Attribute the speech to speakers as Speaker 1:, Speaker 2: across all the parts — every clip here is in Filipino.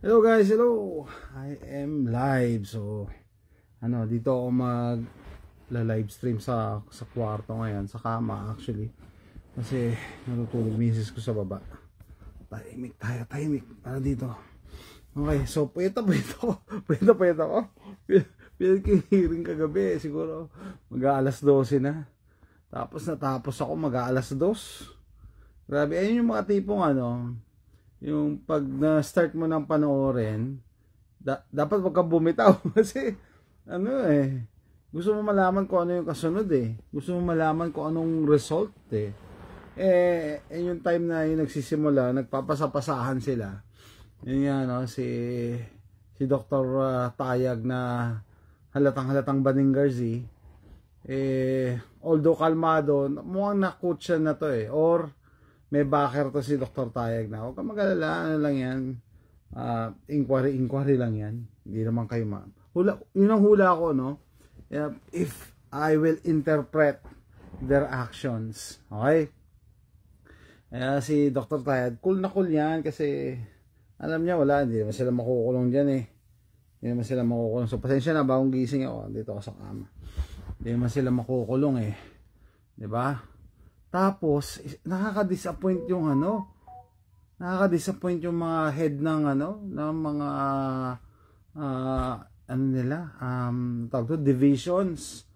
Speaker 1: Hello guys, hello. I am live. So, dito ako live stream sa kwarto ngayon, sa kama actually. Kasi natutulog misis ko sa baba. Tahimik tayo, tahimik para dito. Okay, so pwede ako. Pinag-hearing kagabi, siguro mag-aalas 12 na. Tapos natapos ako mag-aalas 2. Grabe, ayun yung mga tipong yung pag na-start mo ng panoorin, dapat wag kang bumitaw kasi gusto mo malaman kung ano yung kasunod Gusto mo malaman kung anong result yung time na yung nagsisimula, nagpapasapasahan sila. Yun nga, si Dr. Tayag na halatang Baningarzi, although kalmado, mukhang na-coach siya na to or may backer to si Dr. Tayag na. Huwag kang mag-alala, ano lang yan. Inquiry lang yan. Hindi naman kayo yun ang hula ko, no? If I will interpret their actions. Okay? Si Dr. Tayag, cool na cool yan kasi alam niya, hindi naman sila makukulong dyan Hindi naman sila makukulong. So, pasensya na, bagong gising ako. Dito ako sa kama. Hindi naman sila makukulong Diba? Tapos nakaka-disappoint yung nakaka-disappoint yung mga head ng mga tawag to, divisions,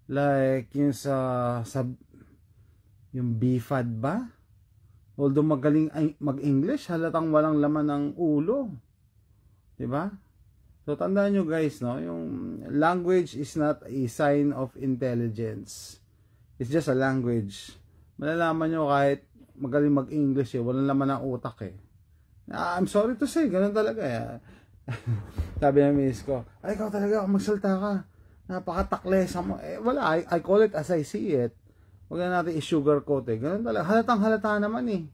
Speaker 1: like yung yung BFAD ba, although magaling mag-English, halatang walang laman ng ulo, diba? So tandaan nyo guys, yung language is not a sign of intelligence. It's just a language. Malalaman nyo kahit magaling mag-English walang laman ng utak I'm sorry to say, ganun talaga Sabi ng miss ko, ay ikaw talaga, magsalta ka, napakataklesa mo. Wala, I call it as I see it. Huwag na natin i-sugarcoat ganun talaga, halatang halata naman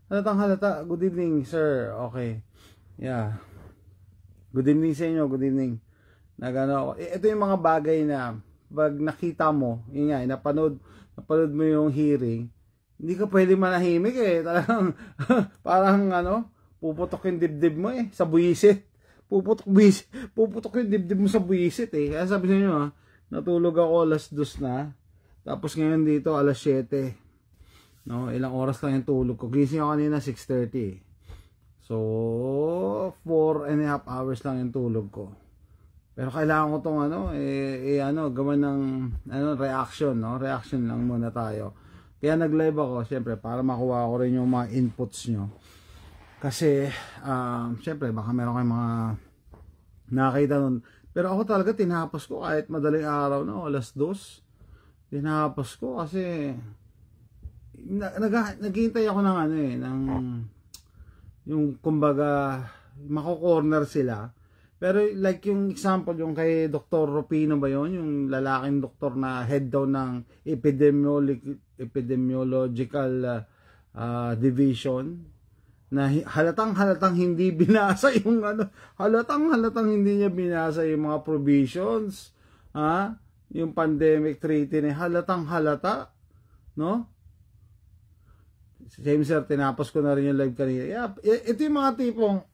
Speaker 1: halatang halata. Good evening sir, okay, yeah, good evening sa inyo, good evening. Ito yung mga bagay na pag nakita mo, yun nga, napanood mo yung hearing, hindi ka pwede manahimik talagang parang puputok yung dibdib mo sa buwisit. Puputok yung dibdib mo sa buwisit Kaya sabi sa inyo natulog ako alas 2 na, tapos ngayon dito alas 7. Ilang oras lang yung tulog ko. Gising ako kanina 6:30 So 4.5 hours lang yung tulog ko. Pero kailangan ko tong gawan ng reaction, reaction lang muna tayo. Kaya nag-live ako, syempre, para makuha ko rin yung mga inputs nyo. Kasi, syempre, baka meron kayong mga nakakita nun. Pero ako talaga, tinapos ko kahit madaling araw, alas 2. Tinapos ko kasi, naghihintay ako ng yung kumbaga, mako-corner sila. Pero like yung example, yung kay Dr. Rupino ba yun? Yung lalaking doktor na head daw ng epidemiological division, na halatang hindi binasa yung halatang hindi niya binasa yung mga provisions, yung pandemic treaty na halatang no? Same sir, tinapos ko na rin yung live kanina. Yeah, ito yung mga tipong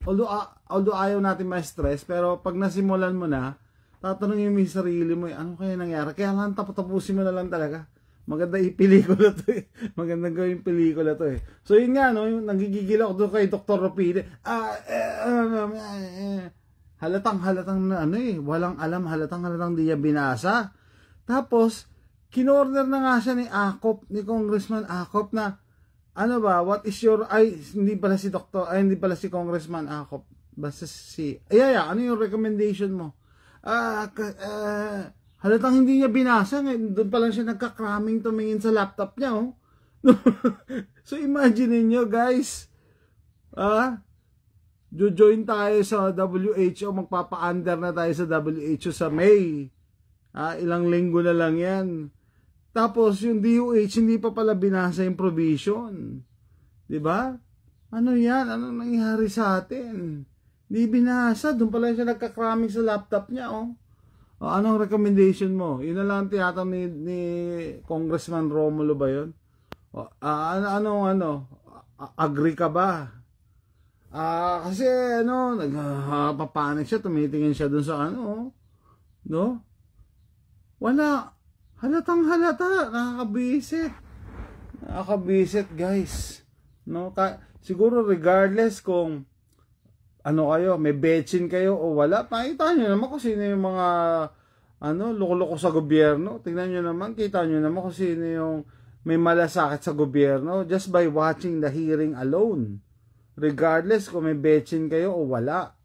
Speaker 1: although ayaw natin ma-stress, pero pag nasimulan mo na, tatanungin mo yung sarili mo, ano kaya nangyari? Kaya lang tapusin mo na lang talaga. Maganda i-pelikula to Magandang gawin pelikula to So yun nga, yung nagigigil ako doon kay Dr. Rapide. Halatang na walang alam, halatang di niya binasa. Tapos, kinorner na nga siya ni Congressman Acop na, what is your, hindi pala si Congressman Acop, basta ano yung recommendation mo? Halatang hindi niya binasa, doon pa lang siya nagka-cramming tumingin sa laptop niya, So imagine niyo guys, join tayo sa WHO, magpapa-under na tayo sa WHO sa May, ilang linggo na lang yan. Tapos yung DOH hindi pa pala binasa yung provision. 'Di ba? Ano 'yan? Anong nangyari sa atin? Hindi binasa, doon pala siya nagka-cramming sa laptop niya, anong recommendation mo? Yun na lang tinatanong ni Congressman Romulo ba 'yon? Agree ka ba? Kasi ano, nagpapanik siya, tumitingin siya dun sa ano, no? Wala. Halatang halata, nakakabisit. Nakakabisit, guys. No? Siguro regardless kung ano kayo, may betchin kayo o wala, pakita nyo naman kung sino yung mga loko-loko sa gobyerno. Tingnan nyo naman, kita nyo naman kung sino yung may malasakit sa gobyerno just by watching the hearing alone. Regardless kung may betchin kayo o wala.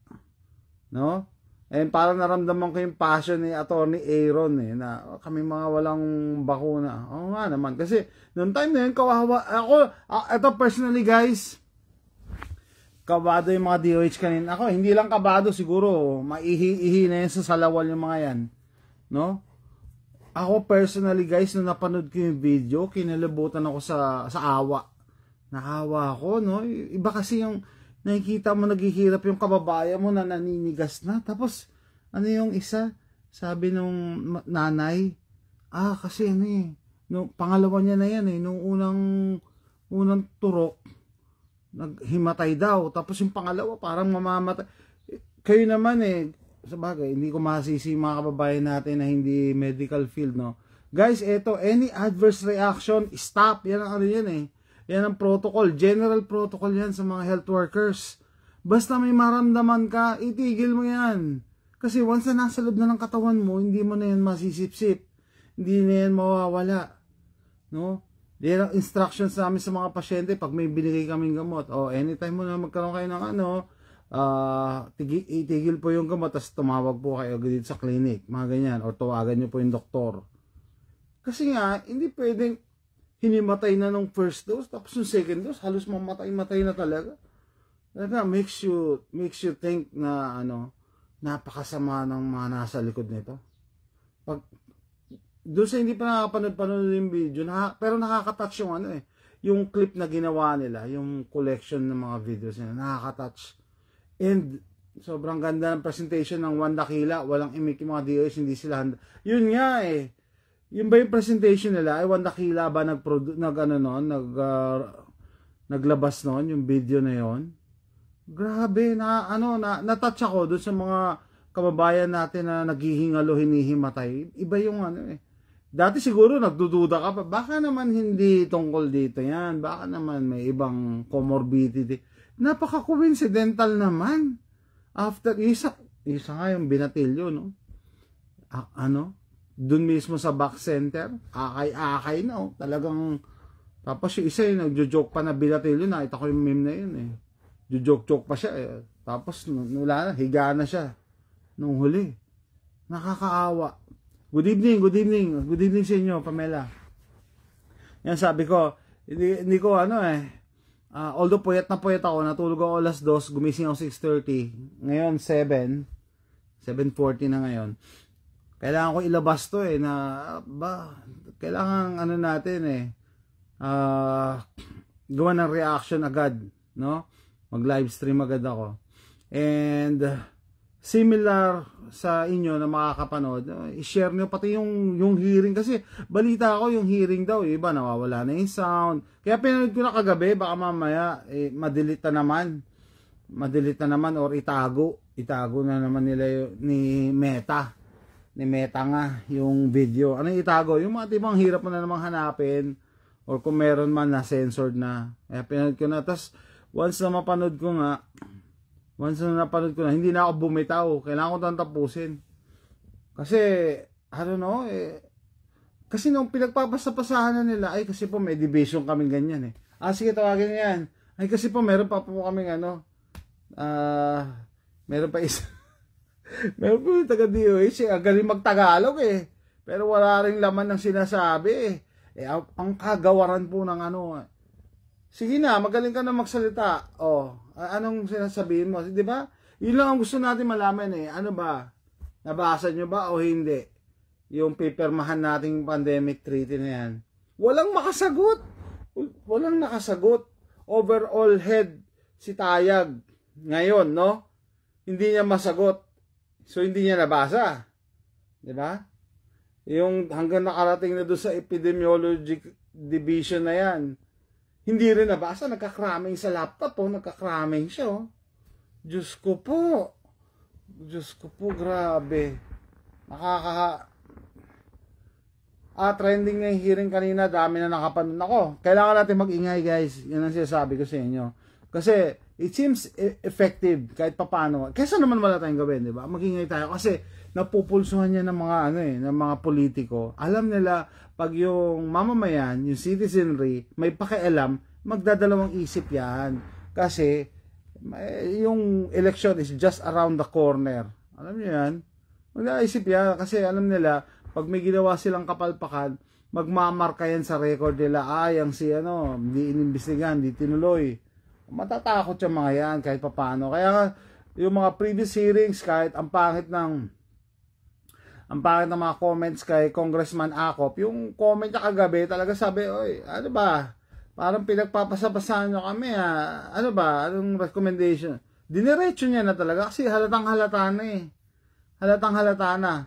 Speaker 1: No? And parang naramdaman ko yung passion ni Attorney Aaron na kami mga walang bakuna. Oo nga naman. Kasi noong time na yun, kawawa. Ito personally guys, kabado yung mga DOH kanina. Ako, hindi lang kabado siguro. Maihi-ihi na yun sa salawal yung mga yan. No? Ako personally guys, nung napanood ko yung video, kinalabutan ako sa awa. Nakawa ako, no? Iba kasi yung nakikita mo naghihirap yung kababayan mo na naninigas na. Tapos, ano yung isa? Sabi nung nanay, kasi nung pangalawa niya na yan nung unang turok, naghimatay daw. Tapos yung pangalawa, parang mamamatay. Kayo naman sabagay, hindi ko masisi mga kababayan natin na hindi medical field, no? Guys, any adverse reaction, stop. Yan ang yan ang protocol, general protocol yan sa mga health workers. Basta may maramdaman ka, itigil mo yan. Kasi once na nasa loob na ng katawan mo, hindi mo na yan masisip-sip. Hindi na yan mawawala. No? Yan ang instructions namin sa mga pasyente pag may binigay kaming gamot. Anytime mo na magkaroon kayo ng itigil po yung gamot, tapos tumawag po kayo dito sa clinic. Mga ganyan. O tawagan nyo po yung doktor. Kasi nga, hindi pwedeng hinimatay na nung first dose, tapos yung second dose, halos mamatay-matay na talaga. Talaga, makes you think na napakasama ng mga nasa likod nito. Doon sa hindi pa nakapanood yung video, pero nakaka-touch yung yung clip na ginawa nila, yung collection ng mga videos nila, nakaka-touch. And sobrang ganda ng presentation ng One Dakila, walang imik yung mga DOS, hindi sila handa. Yun nga Yung ba yung presentation nila? One Dakila ba naglabas noon yung video na yon? Grabe, na-touch ako doon sa mga kababayan natin na naghihingalo, hinihimatay. Iba yung Dati siguro nagdududa ka pa, baka naman hindi tungkol dito yan. Baka naman may ibang comorbidity. Napaka-coincidental naman. After, isa nga yung binatilyo, no? Doon mismo sa back center, akay-akay na, talagang, tapos yung isa nagjo-joke pa na binatilyo, nakita ko yung meme na yun joke pa siya tapos wala na, higa na siya nung huli. Nakakaawa. Good evening sa inyo, Pamela. Yan sabi ko, hindi ko although puyat ako, natulog ako alas 2, gumising ako 6:30, ngayon 7:40 na ngayon. Kailangan ko ilabas to kailangan natin gawa ng reaction agad, no? Mag live stream agad ako. And similar sa inyo na makakapanood, i-share nyo pati yung hearing, kasi balita ko yung hearing daw, iba nawawala na yung sound. Kaya pinanood ko na kagabi, baka mamaya madelete na naman or itago na naman nila ni Meta nga yung video. Ano itago? Yung mga tibang hirap mo na namang hanapin, or kung meron man na censored na. Kaya pinanood ko na. Tapos once na napanood ko na, hindi na ako bumitaw. Kailangan ko itong tapusin. Kasi, I don't know, kasi nung pinagpapasapasahan na nila, kasi po may division kaming ganyan sige, tawagin niya yan. Kasi po meron pa po kaming meron pa isa. Meron po yung taga-DOH, ang galing mag-Tagalog pero wala ring laman ng sinasabi ang kagawaran po ng sige na, magaling ka na magsalita. Anong sinasabihin mo? Di ba? Yun lang ang gusto natin malaman Ano ba? Nabasa nyo ba o hindi? Yung pipirmahan nating pandemic treaty na yan. Walang nakasagot. Overall head si Tayag. Ngayon, no? Hindi niya masagot. So, hindi niya nabasa. Di ba? Yung hanggang nakarating na doon sa epidemiology division na yan, hindi rin nabasa. Nagkakraming sa laptop, nagkakraming siya. Diyos ko po. Diyos ko po, grabe. Trending na yung hearing kanina, dami na nakapanood. Ako, kailangan natin mag-ingay, guys. Yan ang sinasabi ko sa inyo. Kasi, it seems effective kahit papaano. Kesa naman wala tayong gawin, di ba? Mag-ingay tayo. Kasi, napupulsuhan niya ng mga, ng mga politiko. Alam nila, pag yung mamamayan, yung citizenry, may pakialam, magdadalawang isip yan. Kasi, yung election is just around the corner. Alam niyo yan? Magdadaisip yan. Kasi alam nila, pag may ginawa silang kapalpakan, magmamarka yan sa record nila, ang si hindi inimbestigan, hindi tinuloy. Matatakot yung mga yan kahit papaano. Kaya yung mga previous hearings, kahit ang pangit ng mga comments kay Congressman Acop, yung comment niya kagabi, talaga sabi, oy, ano ba? Parang pinagpapasabasahan nyo kami, ano ba? Anong recommendation? Diniretso niya na talaga kasi halatang halata na eh. Halatang halata na.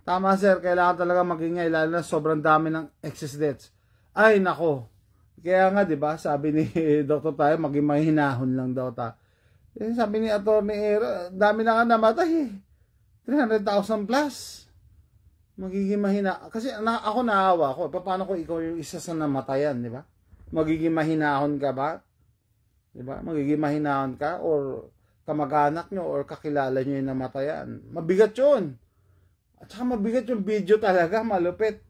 Speaker 1: Tama sir, kailangan talaga magingay lalo na sobrang dami ng excess deaths. Ay nako. Kaya nga 'di ba, sabi ni Dr. Tayo maging mahinahon lang daw ta. Sabi ni Attorney Era, dami na nga namatay. 300,000 plus. Magiging mahina kasi ako naawa ko. Paano kung ikaw yung isa sa namatayan, 'di ba? Magiging mahinahon ka ba? 'Di ba? Magiging mahinahon ka or kamag-anak nyo or kakilala nyo yung namatayan. Mabigat 'yun. At saka mabigat yung video talaga, malupit.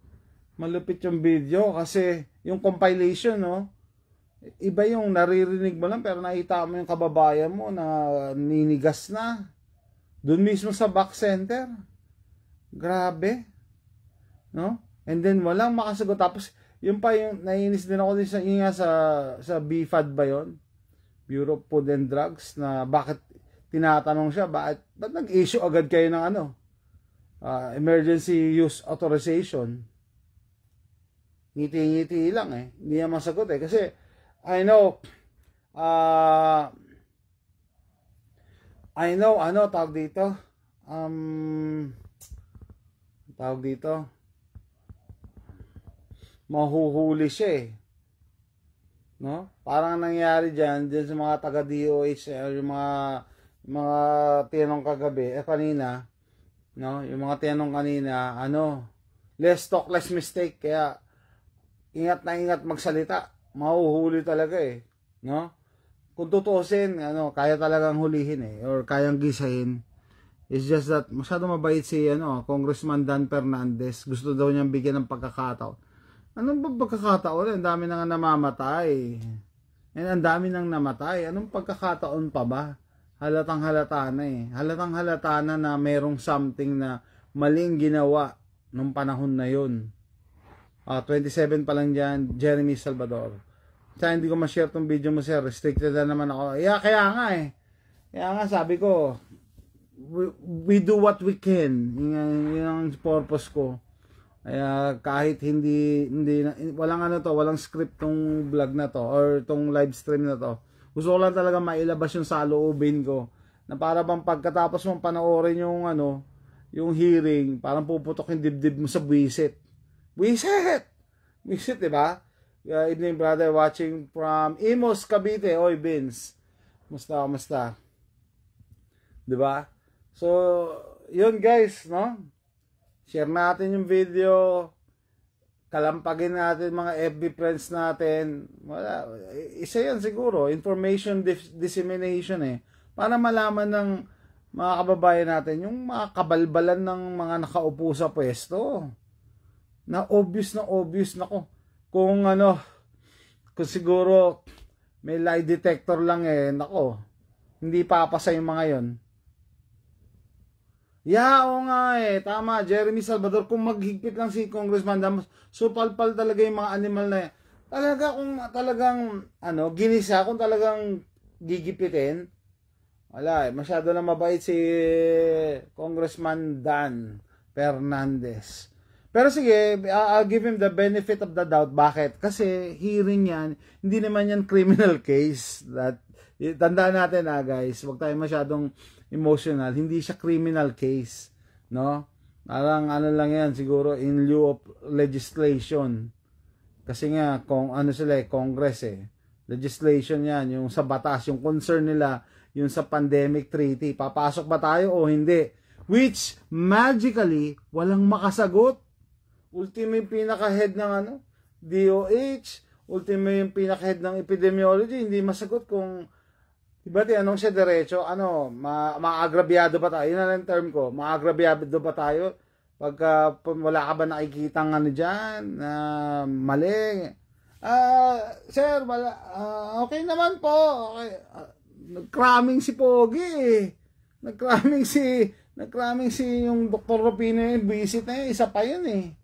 Speaker 1: Malupit yung video kasi yung compilation, iba yung naririnig mo lang pero nakita mo yung kababayan mo na ninigas na. Doon mismo sa back center. Grabe. No? And then walang makasagot. Tapos yung pa yung naiinis din ako din sa BFAD ba yon? Bureau of Food and Drugs na bakit tinatanong siya, ba't nag-issue agad kayo ng emergency use authorization? Ngiti-ngiti lang hindi niya masagot kasi I know tawag dito mahuhuli siya no? Parang nangyari dyan sa mga taga DOH yung mga tinanong kagabi kanina, no? Yung mga tinanong kanina, less talk, less mistake. Kaya ingat na ingat magsalita. Mahuhuli talaga no? Kung tutuusin, kaya talagang hulihin or kayang gisahin. It's just that masyado mabait si Congressman Dan Fernandez. Gusto daw niyang bigyan ng pagkakataon. Anong pagkakataon? Ang dami na nga namamatay. And ang dami nang namatay. Anong pagkakataon pa ba? Halatang halata na Halatang halata na merong something na maling ginawa nung panahon na yun. 27 pa lang dyan, Jeremy Salvador. Kaya hindi ko ma-share tong video mo sir. Restricted na naman ako. Kaya nga Kaya nga sabi ko, we do what we can. Yun ang purpose ko. Kaya kahit hindi walang script tong vlog na to or tong live stream na to. Gusto ko lang talaga mailabas yung saloobin ko na para bang pagkatapos mong panoorin yung yung hearing, parang puputok yung dibdib mo sa buwisit. Buwisit, 'di ba? Evening brother watching from Imos, Cavite. Oy Vince. Musta? 'Di ba? So, yun guys, no? Share natin yung video. Kalampagin natin mga FB friends natin. Wala, isa yan siguro. Information dissemination para malaman ng mga kababayan natin yung mga kabalbalan ng mga nakaupo sa pwesto. Na obvious na ko. Kung kung siguro may lie detector lang nako. Hindi papasa yung mga yon. Oo nga tama, Jeremy Salvador, kung maghigpit lang si Congressman Damos, supalpal talaga yung mga animal na yan. Talaga kung talagang ginisa, kung talagang gigipitin, wala masyado na mabait si Congressman Dan Fernandez. Pero sige, I'll give him the benefit of the doubt. Bakit? Kasi hearing yan, hindi naman yan criminal case. Tandaan natin guys, huwag tayo masyadong emotional, hindi siya criminal case, no? Parang lang yan siguro in lieu of legislation. Kasi nga kung sila Congress legislation yan, yung sa batas, yung concern nila yung sa pandemic treaty. Papasok ba tayo o hindi? Which, magically, walang makasagot. Ultimo yung pinaka-head ng DOH, ultimo yung pinaka-head ng epidemiology, hindi masagot kung, diba, tinanong siya diretso, maagrabyado ba tayo? Yun na lang term ko, maagrabyado ba tayo? Pagka wala ka ba nakikitang dyan, mali. Sir, okay naman po. Okay. Nag-cramming si Pogi eh. Nag-cramming si yung Dr. Rufino yung visit na yun. Isa pa yun eh.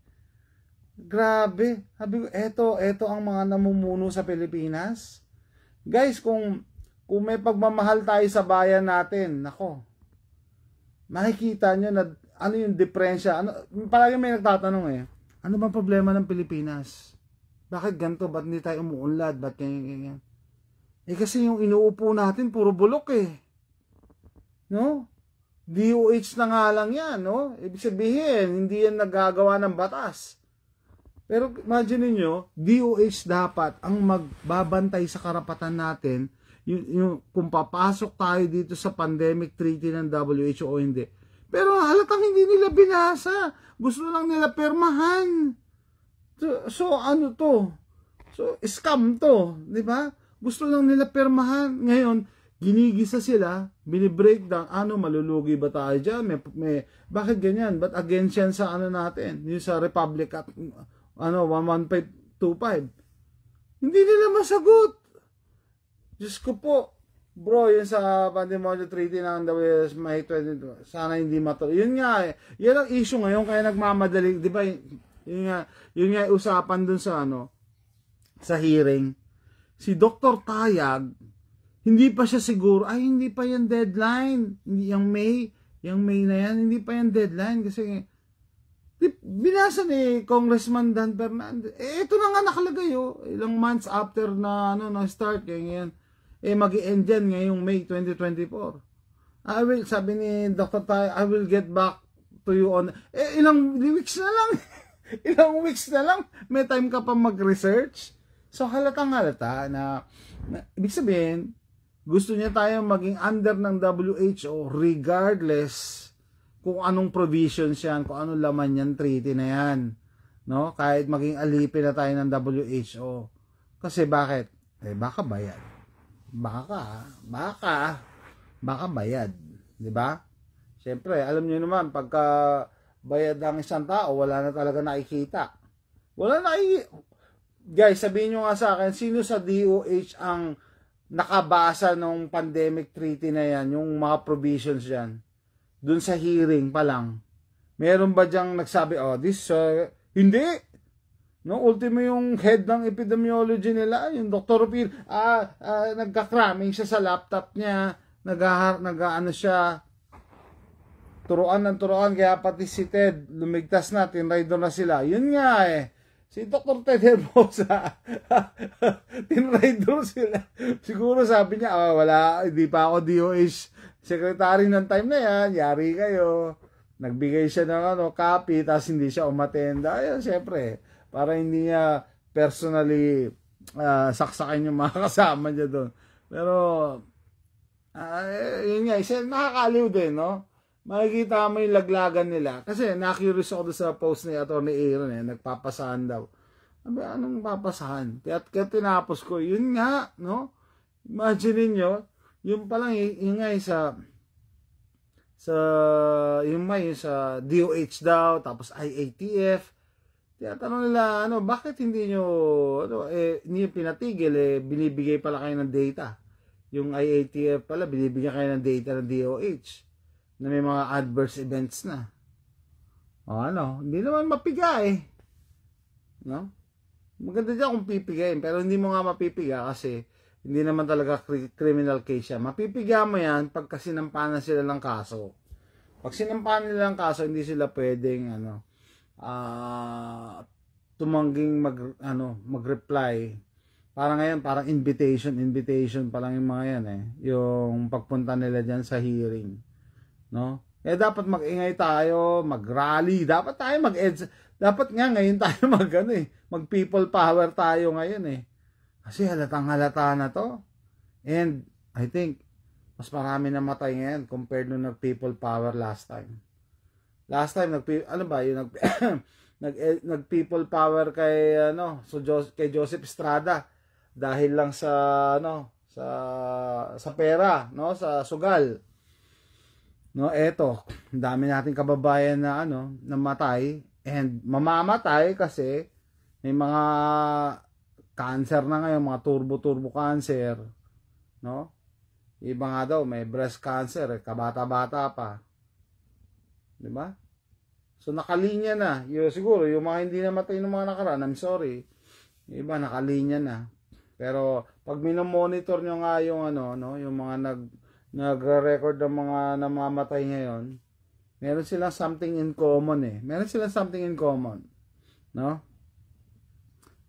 Speaker 1: Grabe. Sabi ko, eto ang mga namumuno sa Pilipinas. Guys, kung may pagmamahal tayo sa bayan natin, nako, makikita nyo na ano yung diferensya. Palagi may nagtatanong eh, ano ba problema ng Pilipinas? Bakit ganito? Ba't hindi tayo umuunlad? Ba't ganyan? Eh kasi yung inuupo natin, puro bulok eh. No? DOH na nga lang yan, no? Ibig sabihin, hindi yan nagagawa ng batas. Pero imagine niyo, DOH dapat ang magbabantay sa karapatan natin, yung kung papasok tayo dito sa pandemic treaty ng WHO o hindi. Pero halatang hindi nila binasa. Gusto lang nila permahan. So ano to? So scam to, di ba? Gusto lang nila permahan. Ngayon, ginigisa sila, binibreakdown, malulugi ba tayo dyan? Bakit ganyan? Ba't against yan sa natin? Yung sa Republic at 11525. Hindi nila masagot. Diyos ko po, bro, yun sa Pandemic Treaty ng May 22, sana hindi matuloy. Yun nga eh. Yan ang issue ngayon, kaya nagmamadali, di ba? Yun nga usapan dun sa sa hearing. Si Dr. Tayag, hindi pa siya siguro, hindi pa yan deadline. Yung May na yan, hindi pa yan deadline kasi binasa ni Congressman Dan Fernandez. Ito na nga nakalagay ilang months after na na-start ganyan. Mag-i-end yan ngayong May 2024. Sabi ni Dr. Tay, I will get back to you on ilang weeks na lang. Ilang weeks na lang may time ka pa mag-research. So halatang halata na ibig sabihin gusto niya tayong maging under ng WHO regardless kung anong provisions yan, kung anong laman yan, treaty na yan. No? Kahit maging alipin na tayo ng WHO. Kasi bakit? Baka bayad. Baka bayad. Diba? Siyempre, alam niyo naman, pagka bayad ng isang tao, wala na talaga nakikita. Guys, sabihin nyo nga sa akin, sino sa DOH ang nakabasa ng pandemic treaty na yan, yung mga provisions yan? Dun sa hearing pa lang. Meron ba diyang nagsabi, hindi. No, ultimo yung head ng epidemiology nila, yung Dr. Rupin, nagka-cramming siya sa laptop niya, siya, turuan, kaya pati si Ted, lumigtas na, tinraidor na sila. Yun nga eh. Si Dr. Ted Hermosa, tinraidor sila. Siguro sabi niya, hindi pa ako DOH secretary ng time na yan, yari kayo. Nagbigay siya ng copy, tapos hindi siya umatenda. Ayun, syempre, para hindi niya personally saksakin yung mga kasama niya doon. Pero, yun nga, nakakaliw din, no? Makikita mo yung laglagan nila. Kasi na-curious ako sa post ni Atty. Aaron, nagpapasahan daw. Anong papasahan? Kaya tinapos ko, yun nga, no? Imagine niyo, yung palang yung nga sa DOH daw, tapos IATF. Tinatanong nila, bakit hindi nyo, hindi pinatigil, binibigay pala kayo ng data. Yung IATF pala, binibigyan kayo ng data ng DOH na may mga adverse events na. Hindi naman mapiga no? Maganda dyan kung pipigayin, pero hindi mo nga mapipiga kasi hindi naman talaga criminal case yan. Mapipiga mo yan pag sinampahan na sila ng kaso. Pag sinampahan nila ng kaso, hindi sila pwedeng tumangging mag-reply. Parang invitation pa lang yung mga yan yung pagpunta nila dyan sa hearing. No? Dapat mag-ingay tayo, mag-rally, dapat tayo dapat nga ngayon tayo mag-people power tayo ngayon Kasi halatang halata na to. And I think Mas marami na matay ngayon compared nung nag-people power last time. Last time, ano ba, yung nag-people power kay, kay Joseph Estrada. Dahil lang sa, sa pera, no, sa sugal. No, eto, dami nating kababayan na, namatay, and mamamatay kasi may mga cancer na ngayon, mga turbo cancer, no? Iba nga daw, may breast cancer, kabata-bata pa. Di ba? So, nakalinya na. Siguro, yung mga hindi namatay ng mga nakaraan, I'm sorry. Yung iba, nakalinya na. Pero, pag minomonitor nyo nga yung, yung mga nagre-record ng mga namamatay ngayon, meron silang something in common eh. Meron silang something in common. No?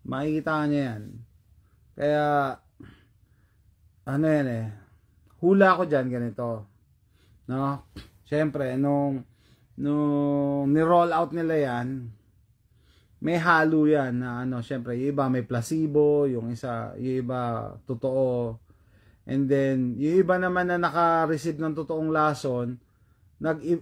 Speaker 1: Makikita nyo yan. Kaya, yan eh. Hula ko dyan, ganito. No? Siyempre, nung ni-roll out nila yan, may halo yan na siyempre, yung iba may placebo, yung iba totoo. And then, yung iba naman na naka-receive ng totoong lason,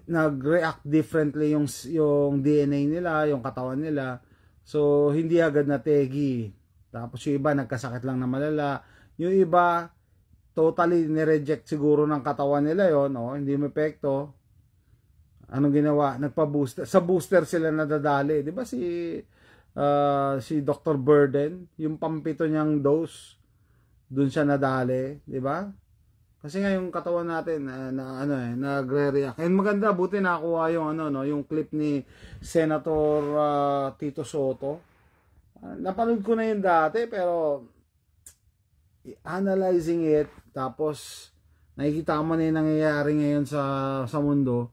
Speaker 1: nag-react differently yung DNA nila, yung katawan nila. So, hindi agad nategi. Tapos yung iba, nagkasakit lang na malala. Yung iba, totally nireject siguro ng katawan nila yon, hindi may epekto. Anong ginawa? Nagpa-booster. Sa booster sila nadadali. Di ba si Dr. Burden, yung pampito niyang dose, dun siya nadali. Di ba? Kasi nga yung katawan natin, nagre-react. And maganda, buti nakakuha yung, yung clip ni Senator Tito Soto. Napanood ko na yun dati, pero analyzing it, tapos nakikita mo na yung nangyayari ngayon sa mundo.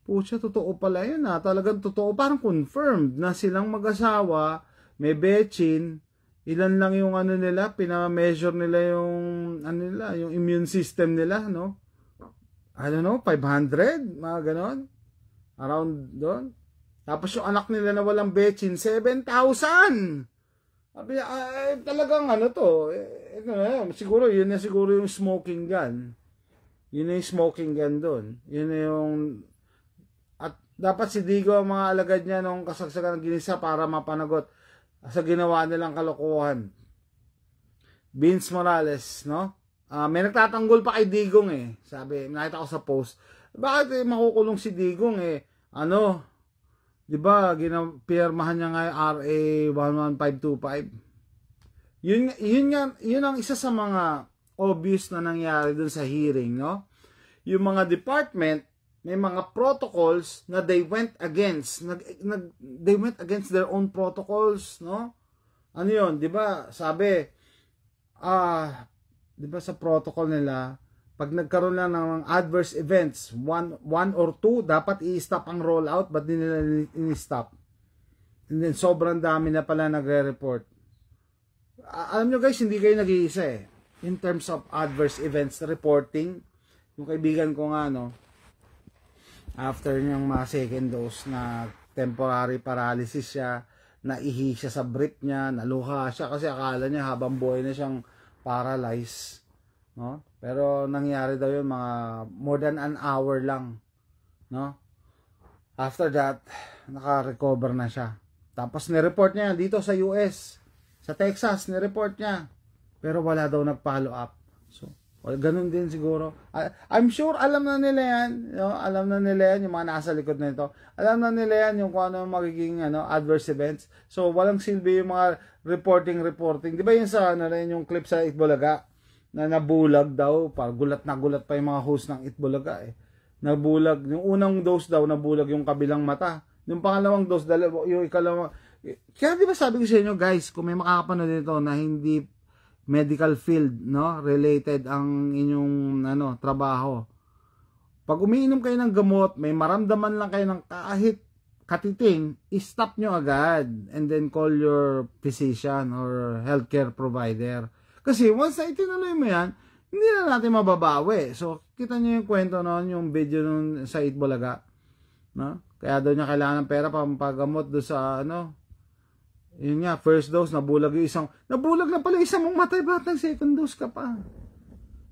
Speaker 1: Pucha, totoo pala yun talagang totoo, parang confirmed na silang mag-asawa, may betchin, ilan lang yung nila, pina-measure nila yung yung immune system nila, no? I don't know, 500, mga ganon, around doon. Tapos yung anak nila na walang betchin, 7,000! Sabi niya, talagang siguro yun na siguro yung smoking gun. Yun na yung smoking gun doon. Yun na yung, at dapat si Digo ang mga alagad niya nung kasagsagan ng ginisa para mapanagot sa ginawa nilang kalokohan. Vince Morales, no? May nagtatanggol pa kay Digong eh. Sabi, nakita ko sa post, bakit makukulong si Digong eh? Di ba, pinirmahan niya nga yung RA 11525. Yun ang isa sa mga obvious na nangyari dun sa hearing, no? Yung mga department, may mga protocols na they went against. They went against their own protocols, no? Ano yun, di ba? Sabi, di ba sa protocol nila, pag nagkaroon lang ng adverse events, one or two, dapat i-stop ang rollout, but di nila i-stop. And then, sobrang dami na pala nagre-report. Alam nyo guys, hindi kayo nag-iisa eh. In terms of adverse events reporting, yung kaibigan ko nga, after niyang mga second dose na temporary paralysis siya, naihi siya sa brief niya, naluha siya kasi akala niya habang buhay na siyang paralyzed. No? Pero nangyari daw yun mga more than an hour lang, no? After that, naka-recover na siya. Tapos ni-report niya dito sa US, sa Texas, ni-report niya. Pero wala daw nag-follow up. So, ganun din siguro. I'm sure alam na nila yan, alam na nila yan yung mga nasa likod nito. Alam na nila yan yung kung ano yung magiging adverse events. So, walang silbi yung mga reporting. 'Di ba yung sa yung clip sa Itbulaga? Na nabulag daw, gulat na gulat pa yung mga host ng Itbulaga eh. Nabulag, yung unang dose daw, nabulag yung kabilang mata. Yung pangalawang dose, yung ikalawang. Kaya di ba sabi ko sa inyo guys, kung may makakapanood dito na hindi medical field, no, related ang inyong trabaho. Pag umiinom kayo ng gamot, may maramdaman lang kayo ng kahit katiting, i-stop nyo agad and then call your physician or healthcare provider. Kasi once na itinuloy mo yan, hindi na natin mababawi. So, kita nyo yung kwento noon, yung video nun sa Itbulaga. No? Kaya daw niya kailangan ng pera pampagamot doon sa yun nga, first dose, nabulag na pala isang mong matay, batang second dose ka pa.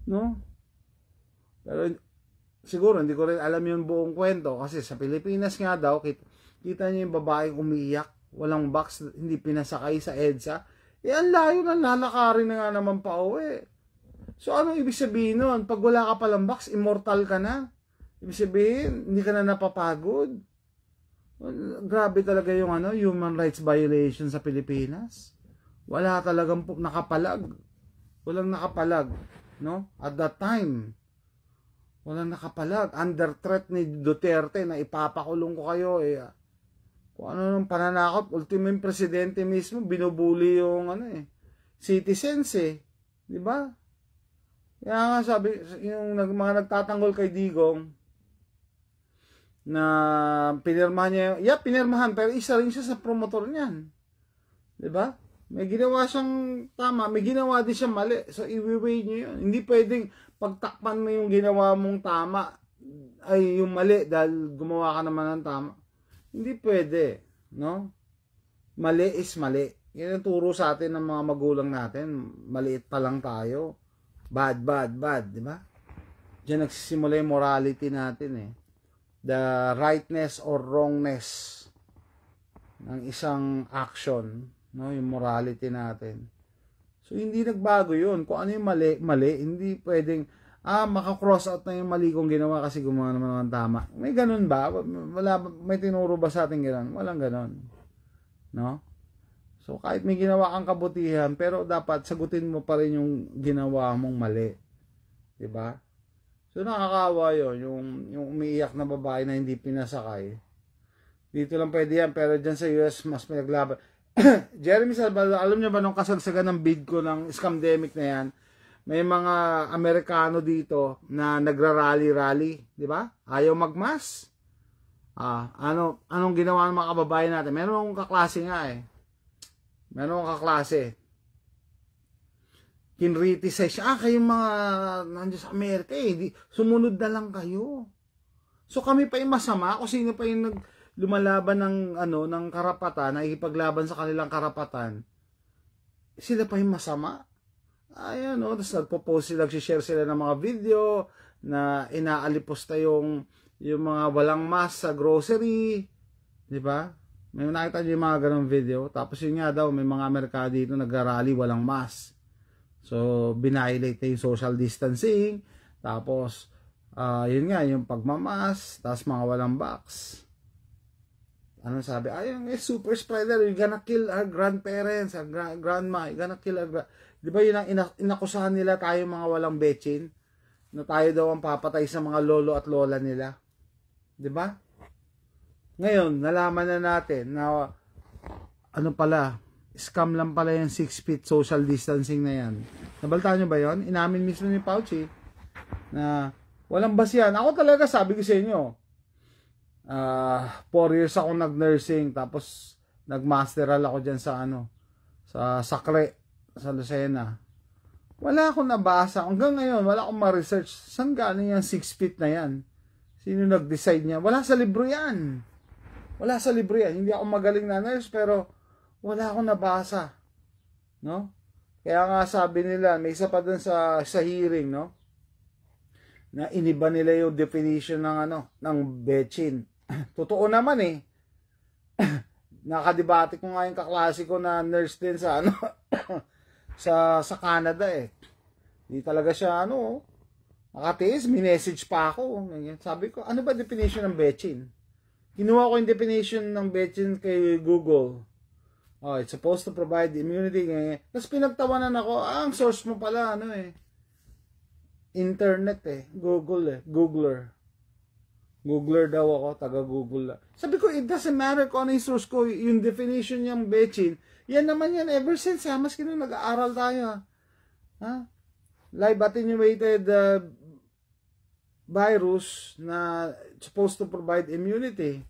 Speaker 1: No? Pero siguro hindi ko rin alam yung buong kwento kasi sa Pilipinas nga daw, kita niyo yung babaeng umiiyak, walang box, hindi pinasakay sa EDSA. Ang layo na, lalakarin na nga naman pa uwi. So anong ibig sabihin nun? Pag wala ka palang box, immortal ka na. Ibig sabihin, hindi ka na napapagod. Grabe talaga yung human rights violation sa Pilipinas. Wala talagang nakapalag. Walang nakapalag, no? At that time, walang nakapalag. Under threat ni Duterte na ipapakulong ko kayo. Kung ano nung pananakot, ultimate presidente mismo, binubuli yung citizens Di ba? Kaya nga sabi, yung mga nagtatanggol kay Digong, na pinirmahan niya, pinirmahan, pero isa rin siya sa promotor niyan. Diba? May ginawa siyang tama, may ginawa din siya mali. So, i-weigh niyo yun. Hindi pwedeng pagtakpan mo yung ginawa mong tama, ay yung mali, dahil gumawa ka naman ng tama. Hindi pwede. No? Mali is mali. Yan ang turo sa atin ng mga magulang natin. Maliit pa lang tayo. Bad, diba? Diyan nagsisimula yung morality natin The rightness or wrongness ng isang action, no, yung morality natin. So hindi nagbago 'yun. Kung ano yung mali, hindi pwedeng maka-cross out na yung mali kong ginawa kasi gumawa naman ng tama. May ganun ba? May tinuro ba sa atin ganun? Walang ganun. No? So kahit may ginawa kang kabutihan, pero dapat sagutin mo pa rin yung ginawa mong mali. 'Di ba? So nakakaawa yun, yung umiiyak na babae na hindi pinasakay. Dito lang pwede yan, pero dyan sa US mas may naglaban. Jeremy Salvador, alam niyo ba nung kasagsagan ng bid ko ng scamdemic na yan, may mga Amerikano dito na nagra-rally, di ba? Ayaw magmas. Anong ginawa ng mga kababayan natin? Meron akong kaklase nga Meron akong kaklase. Kinriticize siya, kayong mga nandiyan sa Amerika sumunod na lang kayo. So kami pa yung masama, kung sino pa yung lumalaban ng karapatan, nakikipaglaban sa kanilang karapatan, sila pa yung masama. Ayan, tapos nagpo-post sila, nag-share sila ng mga video na inaaliposta yung mga walang mask sa grocery, di ba? May nakita niyo yung mga ganong video, tapos yun nga daw, may mga Amerikano dito nag-rally walang mask. So, binilate yung social distancing. Tapos, yun nga, yung pagmamas. Tapos, mga walang box. Ano sabi? Yung super spreader. You're gonna kill our grandparents, our grandma. You're gonna kill our Di ba yun ang inakusahan nila tayo mga walang betchin? Na tayo daw ang papatay sa mga lolo at lola nila. Di ba? Ngayon, nalaman na natin na scam lang pala yung 6 feet social distancing na yan. Nabaltaan nyo ba yon? Inamin mismo ni Fauci na walang basihan. Ako talaga sabi ko sa inyo, 4 years ako nag-nursing, tapos nag-masteral ako dyan sa sa Sacre, sa Lucena. Wala akong nabasa. Hanggang ngayon, wala akong ma-research. Saan galing yung 6 feet na yan? Sino nag-decide niya? Wala sa libro yan. Wala sa libro yan. Hindi ako magaling na nurse, pero wala akong nabasa. No? Kaya nga sabi nila, may isa pa dun sa hearing, no? Na iniba nila yung definition ng betchin. Totoo naman Nakadebate ko nga yung kaklase ko na nurse din sa sa Canada Di talaga siya nakatiis, minessage pa ako. Sabi ko, ano ba definition ng betchin? Kinuha ko yung definition ng betchin kay Google. It's supposed to provide immunity. Tapos pinagtawanan ako, ang source mo pala, internet Google Googler. Googler daw ako, taga-Google. Sabi ko, it doesn't matter kung ano yung source ko, yung definition niyang betchin, yan naman yan, ever since, maski nung nag-aaral tayo, live attenuated virus na supposed to provide immunity.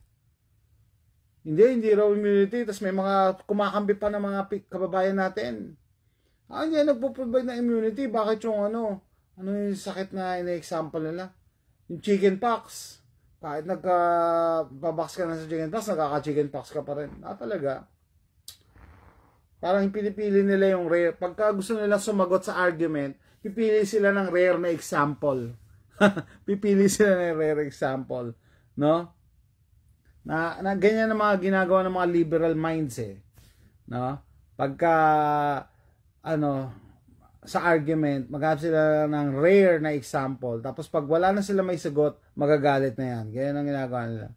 Speaker 1: Hindi raw immunity, tapos may mga kumakampi pa ng mga kababayan natin. Hindi nagpo-provide ng immunity, bakit yung ano yung sakit na ina-example nila? Yung chickenpox. Kahit nagka-box ka na sa chickenpox, nagkaka-chickenpox ka pa rin. Talaga. Parang pinipili nila yung rare. Pagka gusto nila sumagot sa argument, pipili sila ng rare na example. Pipili sila ng rare example, no? Na ganyan ang mga ginagawa ng mga liberal minds eh, no? Pagka ano sa argument, maghanap sila ng rare na example. Tapos pag wala na sila may sagot, magagalit na yan. Ganyan ang ginagawa nila.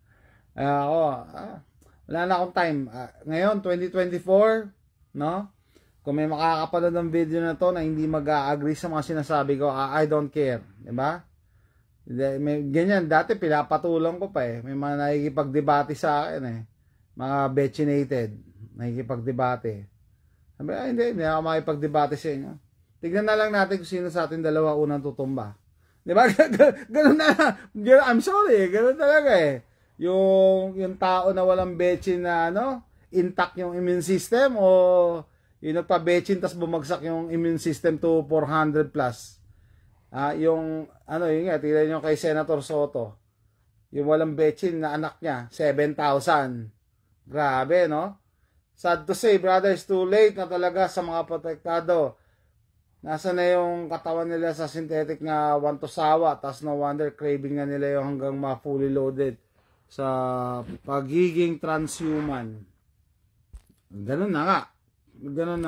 Speaker 1: Wala na akong time. Ngayon, 2024, no? Kung may makakapanood ng video na to na hindi mag-agree sa mga sinasabi ko, I don't care. Diba? Ganyan, dati pinapatulang ko pa eh. May mga nakikipagdebate sa akin eh. Mga betchinated, nakikipagdebate. Sabi, hindi ako makipagdebate sa inyo. Tignan na lang natin kung sino sa atin dalawa unang tutumba. Di ba? Ganun na. I'm sorry. Ganun talaga eh. Yung tao na walang betchin na intact yung immune system o yung nagpa-betchin tas bumagsak yung immune system to 400 plus. Yung yun nga, tignan nyo kay Senator Soto. Yung walang betchin na anak niya, 7,000. Grabe, no? Sad to say, brother, it's too late na talaga sa mga protektado. Nasa na yung katawan nila sa synthetic na want to sawa, tas no wonder craving na nila yung hanggang ma-fully loaded sa pagiging transhuman. Ganun na nga. Ganun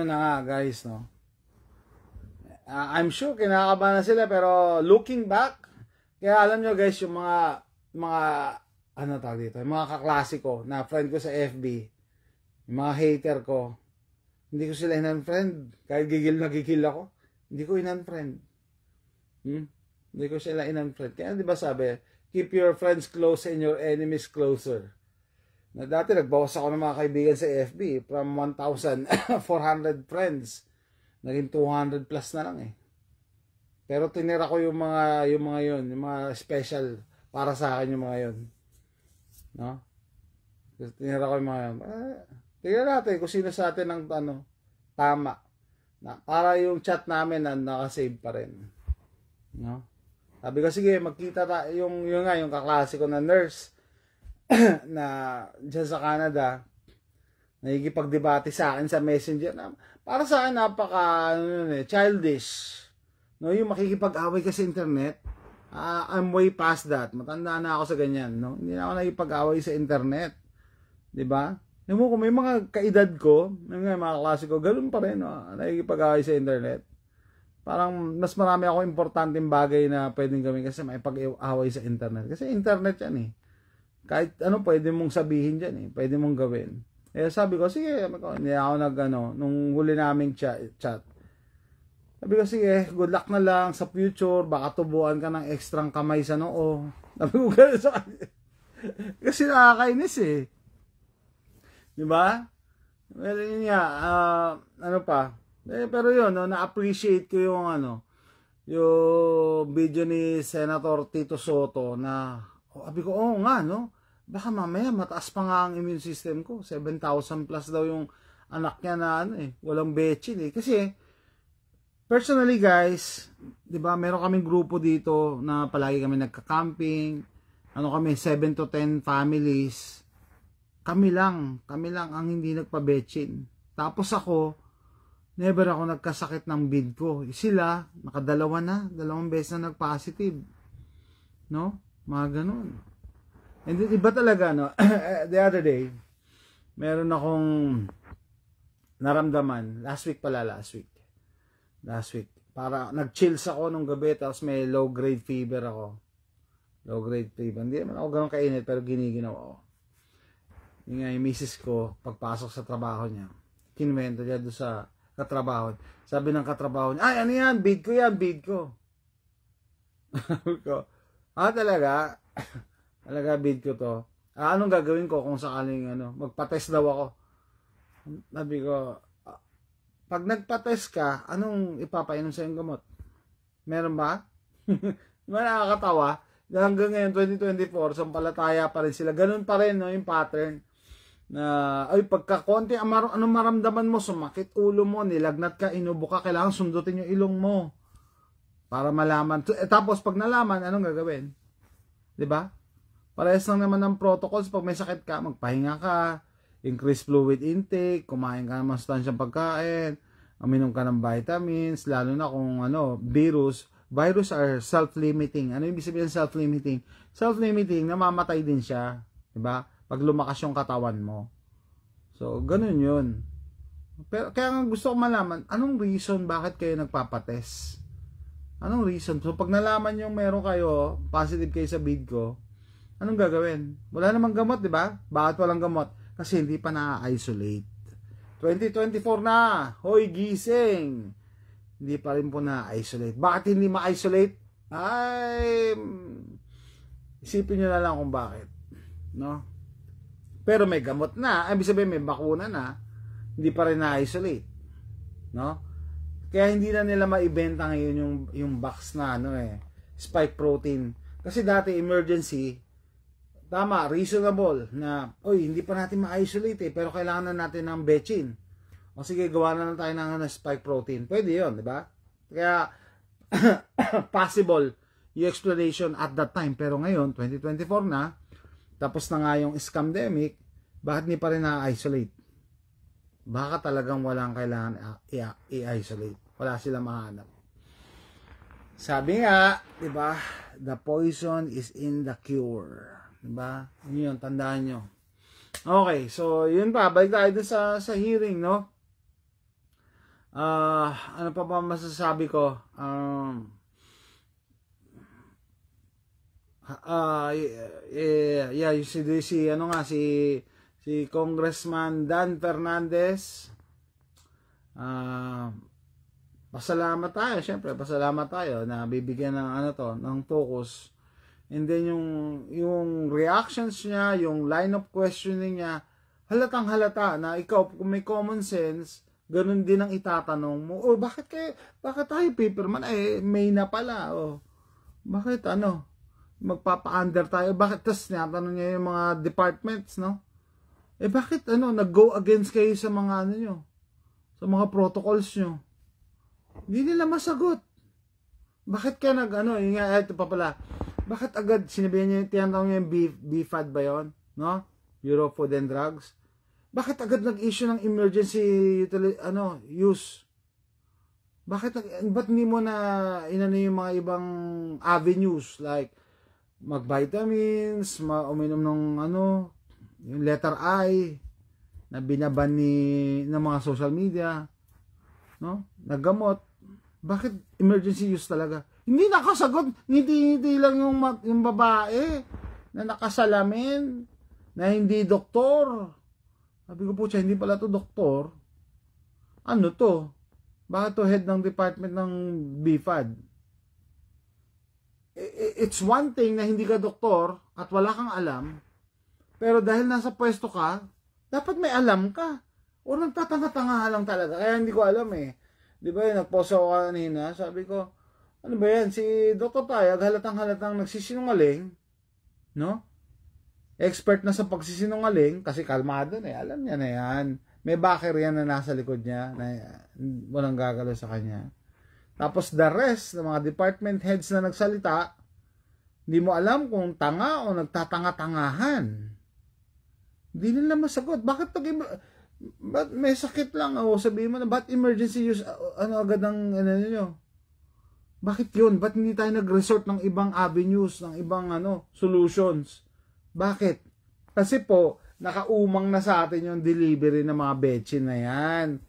Speaker 1: na nga, guys, no? I'm sure kinakabahan na sila, pero looking back, kaya alam nyo guys, yung mga tawag dito, yung mga kaklasiko na friend ko sa FB, yung mga hater ko, hindi ko sila in-unfriend. Kahit gigil na gigil ako, hindi ko in-unfriend. Hindi ko sila in-unfriend. Kaya di ba sabi, keep your friends close and your enemies closer. Na dati nagbawas ako ng mga kaibigan sa FB from 1,400 friends. Naging 200 plus na lang eh. Pero tinira ko yung mga yun, yung mga special para sa akin yung mga yun. No? Tinira ko yung mga yun. Tingnan natin kung sino sa atin ang tama. Para yung chat namin na nakasave pa rin. No? Sabi ko, sige, magkita tayo. Yung kaklase ko na nurse na dyan sa Canada, nakikipagdebate sa akin sa messenger. Para sa akin, childish. No? Yung makikipag-away ka sa internet, I'm way past that. Matanda na ako sa ganyan. No? Hindi na ako nakikipag-away sa internet. Diba? Yung mo, kung may mga kaedad ko, mga klase ko, ganun pa rin, nakikipag-away sa internet. Parang mas marami ako importanteng bagay na pwedeng gawin kasi may pag-away sa internet. Kasi internet yan eh. Kahit pwede mong sabihin dyan eh. Pwede mong gawin. Eh sabi ko, sige, hindi ako nung huli naming chat. Sabi ko, sige, good luck na lang sa future. Baka tubuan ka ng ekstrang kamay sa noo. Sabi ko, gano'n sa kanya. Kasi nakakainis eh. Diba? Well, yun nga, pero yun, na-appreciate ko yung yung video ni Senator Tito Soto na, sabi ko, nga, baka mamaya mataas pa nga ang immune system ko. 7,000 plus daw yung anak niya na walang betchin eh. Kasi, personally guys, diba, meron kaming grupo dito na palagi kami nagka-camping. Kami, 7 to 10 families. Kami lang ang hindi nagpa-betchin. Tapos ako, never ako nagkasakit ng bid ko. Sila, dalawang beses na nag-positive. No? Mga ganun. And iba talaga, the other day, meron akong naramdaman. Last week. Para nag-chills ako nung gabi, tapos may low-grade fever ako. Low-grade fever. Hindi naman ako ganun kainit, pero giniginaw ako. Yung misis ko, pagpasok sa trabaho niya, kinuwento niya doon sa katrabaho. Sabi ng katrabaho niya, ay, ano yan? Bid ko. Talaga? Talaga, bid ko to. Anong gagawin ko kung sakaling magpa-test daw ako? Sabi ko, pag nagpa-test ka, anong ipapainom sa yung gamot? Meron ba? Nakakatawa. Hanggang ngayon, 2024, sampalataya pa rin sila. Ganun pa rin, yung pattern. Na, pagka konti, anong maramdaman mo? Sumakit ulo mo, nilagnat ka, inubo ka, kailangan sundutin yung ilong mo. Para malaman. Tapos, pag nalaman, anong gagawin? Diba? Parehas lang naman ng protocols. Pag may sakit ka, magpahinga ka, increase fluid intake, kumain ka ng masustansyang pagkain, uminom ka ng vitamins, lalo na kung virus, virus are self-limiting. Ano ibig sabihin self-limiting? Self-limiting, namamatay din siya. Diba? Pag lumakas yung katawan mo. So, ganun yun. Pero, kaya nga gusto ko malaman, anong reason bakit kayo nagpapatest? Anong reason? So, pag nalaman yung meron kayo, positive kayo sa bid ko, anong gagawin? Wala namang gamot, di ba? Bakit walang gamot? Kasi hindi pa na-isolate. 2024 na! Hoy, gising! Hindi pa rin po na-isolate. Bakit hindi ma-isolate? Ay, isipin nyo na lang kung bakit. No? Pero may gamot na. Ibig sabihin, may bakuna na. Hindi pa rin na-isolate. No? Kaya hindi na nila maibenta ngayon yung box na spike protein. Kasi dati emergency, tama, reasonable na, hindi pa natin ma-isolate pero kailangan na natin ng bechin. O sige, gawa na lang tayo ng spike protein. Pwede yun, di ba? Kaya, possible yung explanation at that time. Pero ngayon, 2024 na, tapos na nga yung scamdemic, bakit hindi pa rin na-isolate? Baka talagang walang kailangan i-isolate. Wala silang mahanap. Sabi nga, di ba, the poison is in the cure. Di ba? Yun, tandaan nyo. Okay, so yun pa, balik tayo dun sa hearing, no? Ano pa ba masasabi ko? Si Congressman Dan Fernandez, pasalamat tayo, syempre, pasalamat tayo na bibigyan ng ng focus. And then yung reactions niya, yung line of questioning niya, halatang halata na ikaw kung may common sense, ganun din ang itatanong mo. Bakit tayo paperman? May na pala. Bakit magpapa-under tayo? Bakit? Tas tinatanong niya yung mga departments, no? Bakit nag-go against kayo sa mga nyo? Sa mga protocols nyo? Hindi nila masagot. Bakit ka ito pa pala. Bakit agad sinabihan niya, tinatawag niya yung BFAD ba yun? No? Bureau of Food and Drugs. Bakit agad nag-issue ng emergency use? Ba't hindi mo na yung mga ibang avenues like mag-vitamins, uminom ng yung letter I na binaban ng mga social media, no? Naggamot. Bakit emergency use talaga? Hindi nakasagot, ngiti-ngiti lang yung babae na nakasalamin, na hindi doktor. Sabi ko po siya, hindi pala to doktor. Ano to? Bakit to head ng department ng BFAD? It's one thing na hindi ka doktor at wala kang alam, pero dahil nasa pwesto ka, dapat may alam ka. O nagtatanga-tanga lang talaga. Kaya hindi ko alam Di ba nagpost ako kanina, sabi ko, ano ba yan? Si Dr. Tayag halatang-halatang nagsisinungaling, no? Expert na sa pagsisinungaling, kasi kalmado na alam niya na yan. May backer yan na nasa likod niya, na walang gagalaw sa kanya. Tapos the rest ng mga department heads na nagsalita, hindi mo alam kung tanga o nagtatanga-tangahan. Hindi nila masagot. Bakit may sakit lang sabihin mo na ba't emergency use agad ang nyo? Bakit yun? Ba't hindi tayo nag-resort ng ibang avenues, ng ibang solutions? Bakit? Kasi po nakaumang na sa atin yung delivery ng mga betchin na yan.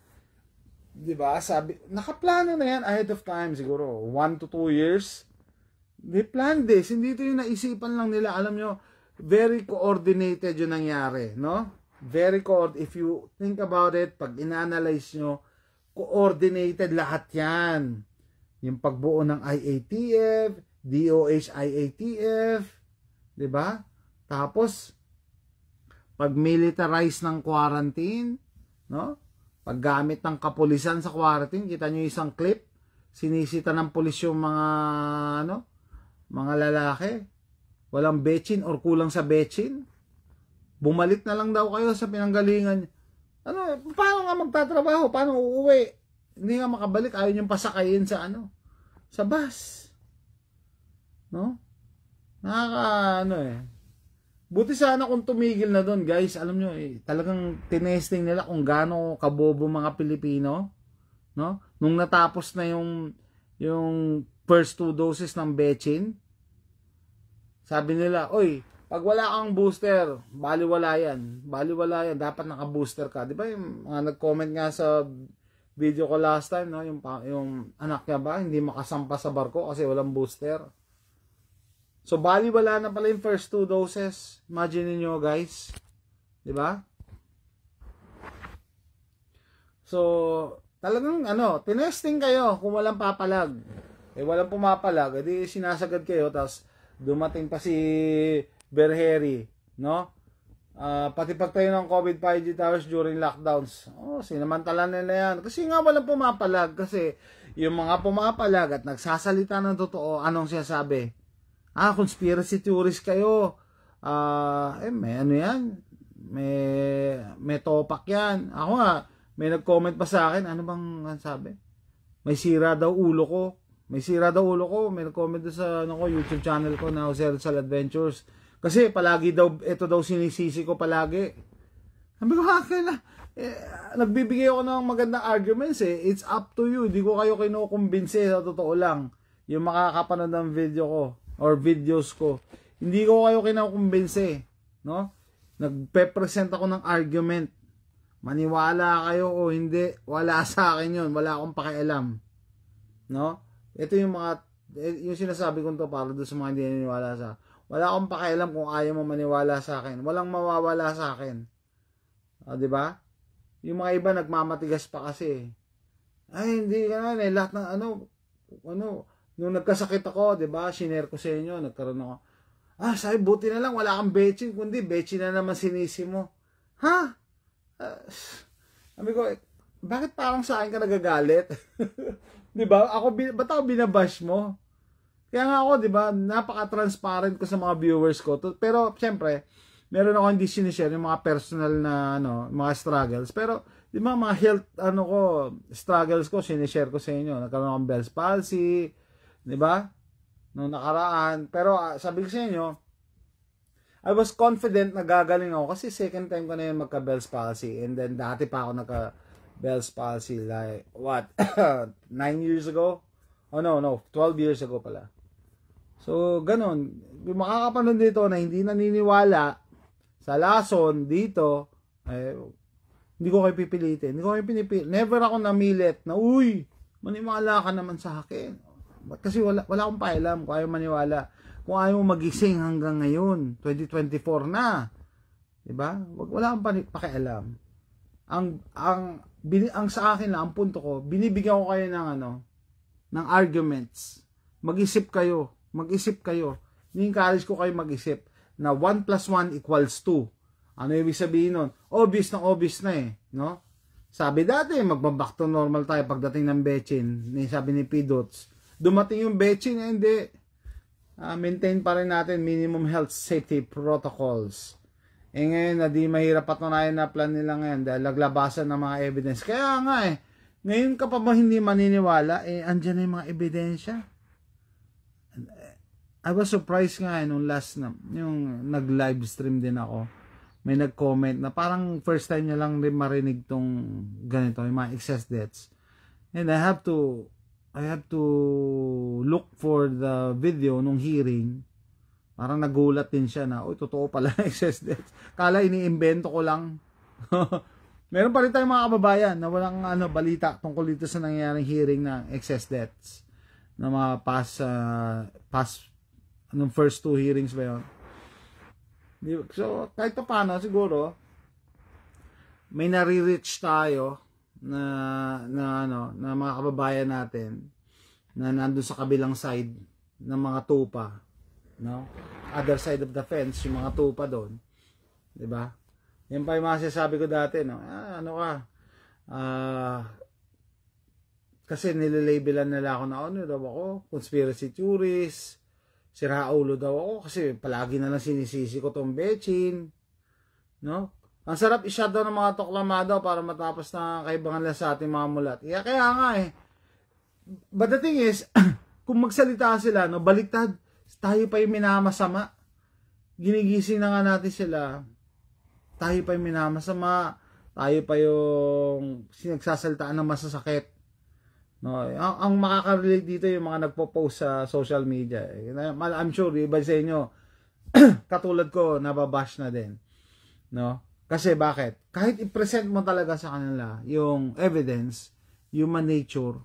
Speaker 1: 'Di ba? Sabi, nakaplano na yan ahead of time siguro 1 to 2 years. They planned this. Hindi ito yung naisipan lang nila. Alam nyo, very coordinated yung nangyari, no? Very if you think about it, pag ina-analyze nyo, coordinated lahat yan. Yung pagbuo ng IATF, DOH IATF, di ba? Tapos, pag-militarize ng quarantine, no? Paggamit ng kapulisan sa quarantine, kita nyo isang clip, sinisita ng pulis yung mga lalaki, walang betchin or kulang sa betchin. Bumalik na lang daw kayo sa pinanggalingan. Paano nga magtatrabaho? Paano uuwi? Hindi nga makabalik, ayaw niyong pasakayin sa sa bus. No? Buti sana kung tumigil na doon, guys. Alam nyo, talagang tinesting nila kung gaano kabobo mga Pilipino, no? Nung natapos na yung first 2 doses ng Bechin. Sabi nila, oy, pag wala kang booster, baliwala yan. Baliwala yan, dapat naka-booster ka. Di ba yung mga nag-comment nga sa video ko last time, no? Yung anak niya ba, hindi makasampa sa barko kasi walang booster. So, baliwala na pala yung first 2 doses. Imagine niyo guys. Di ba? So, talagang tinesting kayo kung walang papalag. Walang pumapalag, edi sinasagad kayo, tapos dumating pa si Berheri, no? Pati pagtayo ng COVID 5G towers during lockdowns. Sinamantala nila yan. Kasi nga walang pumapalag. Kasi yung mga pumapalag at nagsasalita ng totoo, anong sinasabi? Conspiracy theories kayo. May yan. May topak yan. Ako nga, may nag-comment pa sa akin. Ano bang sabi? May sira daw ulo ko. May nag-comment doon sa YouTube channel ko na Jose Rizal Adventures. Kasi palagi daw, ito daw sinisisi ko palagi. Sabi ko, nagbibigay ako ng magandang arguments eh. It's up to you. Hindi ko kayo kinukumbinse, sa totoo lang. Yung makakapanood ng video ko or videos ko. Hindi ko kayo kinukumbinse. No? Nagpe-present ako ng argument. Maniwala kayo o hindi, wala sa akin yun. Wala akong pakialam. No? Ito yung yung sinasabi ko to para doon sa mga hindi naniniwala sa. Wala akong pakialam kung ayaw mo maniwala sa akin. Walang mawawala sa akin. Di ba? Yung mga iba nagmamatigas pa kasi. Hindi ka na, lahat ng nung nagkasakit ako, di ba? Shinare ko sa inyo, nagkaroon ako. Sabi, buti na lang, wala kang Bechin, kundi Bechin na naman sinisi mo. Sabi ko, bakit parang sa akin ka nagagalit? Di ba? Ba't ako binabash mo? Kaya nga ako, di ba, napaka-transparent ko sa mga viewers ko. Pero, syempre, meron ako hindi sinishare yung mga personal na, mga struggles. Pero, di ba, mga health, struggles ko, sinishare ko sa inyo. Nagkaroon akong Bell's palsy, di ba? Noong nakaraan. Pero, sabi ko sa inyo, I was confident na gagaling ako kasi second time ko na yun magka-Bell's palsy. And then, dati pa ako Bell's palsy, like, what? 9 years ago? 12 years ago pala. So, ganun. Yung makakapanood dito na hindi naniniwala sa lason dito, hindi ko kayo pipilitin. Hindi ko kayo pinipilit. Never ako namilit na, uy, maniwala ka naman sa akin. Kasi wala akong pakialam kung ayaw maniwala. Kung ayaw mo magising hanggang ngayon, 2024 na. Diba? Wala akong pakialam. Ang sa akin lang, ang punto ko, binibigyan ko kayo ng arguments. Mag-isip kayo. Ni-encourage ko kayo mag-isip na 1 plus 1 equals 2. Ano ibig sabihin nun? Obvious na eh. No? Sabi dati, magbaback to normal tayo pagdating ng Bechin. Sabi ni P-Dots. Dumating yung Bechin, hindi. Maintain pa rin natin minimum health safety protocols. Ngayon na di mahirap patunayan na plan nila ngayon dahil naglabasan ng mga evidence. Kaya nga ngayon ka pa ba hindi maniniwala, andyan na yung mga ebidensya. I was surprised nga nung last yung nag-live stream din ako. May nag-comment na parang first time niya lang rin marinig tong ganito, yung mga excess deaths. And I have to look for the video nung hearing. Parang nagulat din siya na, totoo pala excess deaths. Kala iniimbento ko lang. Meron pa rin tayong mga kababayan na walang balita tungkol dito sa nangyayaring hearing ng excess deaths. Na mga past first 2 hearings ba yun? So, kahit paano siguro, may nare-reach tayo na mga kababayan natin na nandun sa kabilang side ng mga tupa. No? Other side of the fence, yung mga tupa doon. 'Di ba? Yan pa yung mga sinasabi ko dati, no? Kasi nilalabelan nila ako na daw ako, conspiracy theories, siraulo daw ako kasi palagi na lang sinisisi ko tong Bechin. No? Ang sarap i-shut down ng mga toklamado para matapos na kaibangan lang sa ating mga mulat. Kaya nga But the thing is, kung magsalita sila, baliktad, tayo pa yung minamasama. Ginigising na nga natin sila. Tayo pa yung minamasama. Tayo pa yung sinagsasalitaan ng masasakit. No, ang makaka-relate dito yung mga nagpo-post sa social media. I'm sure iba sa inyo katulad ko nababash na din. No? Kasi bakit? Kahit i-present mo talaga sa kanila yung evidence, human nature,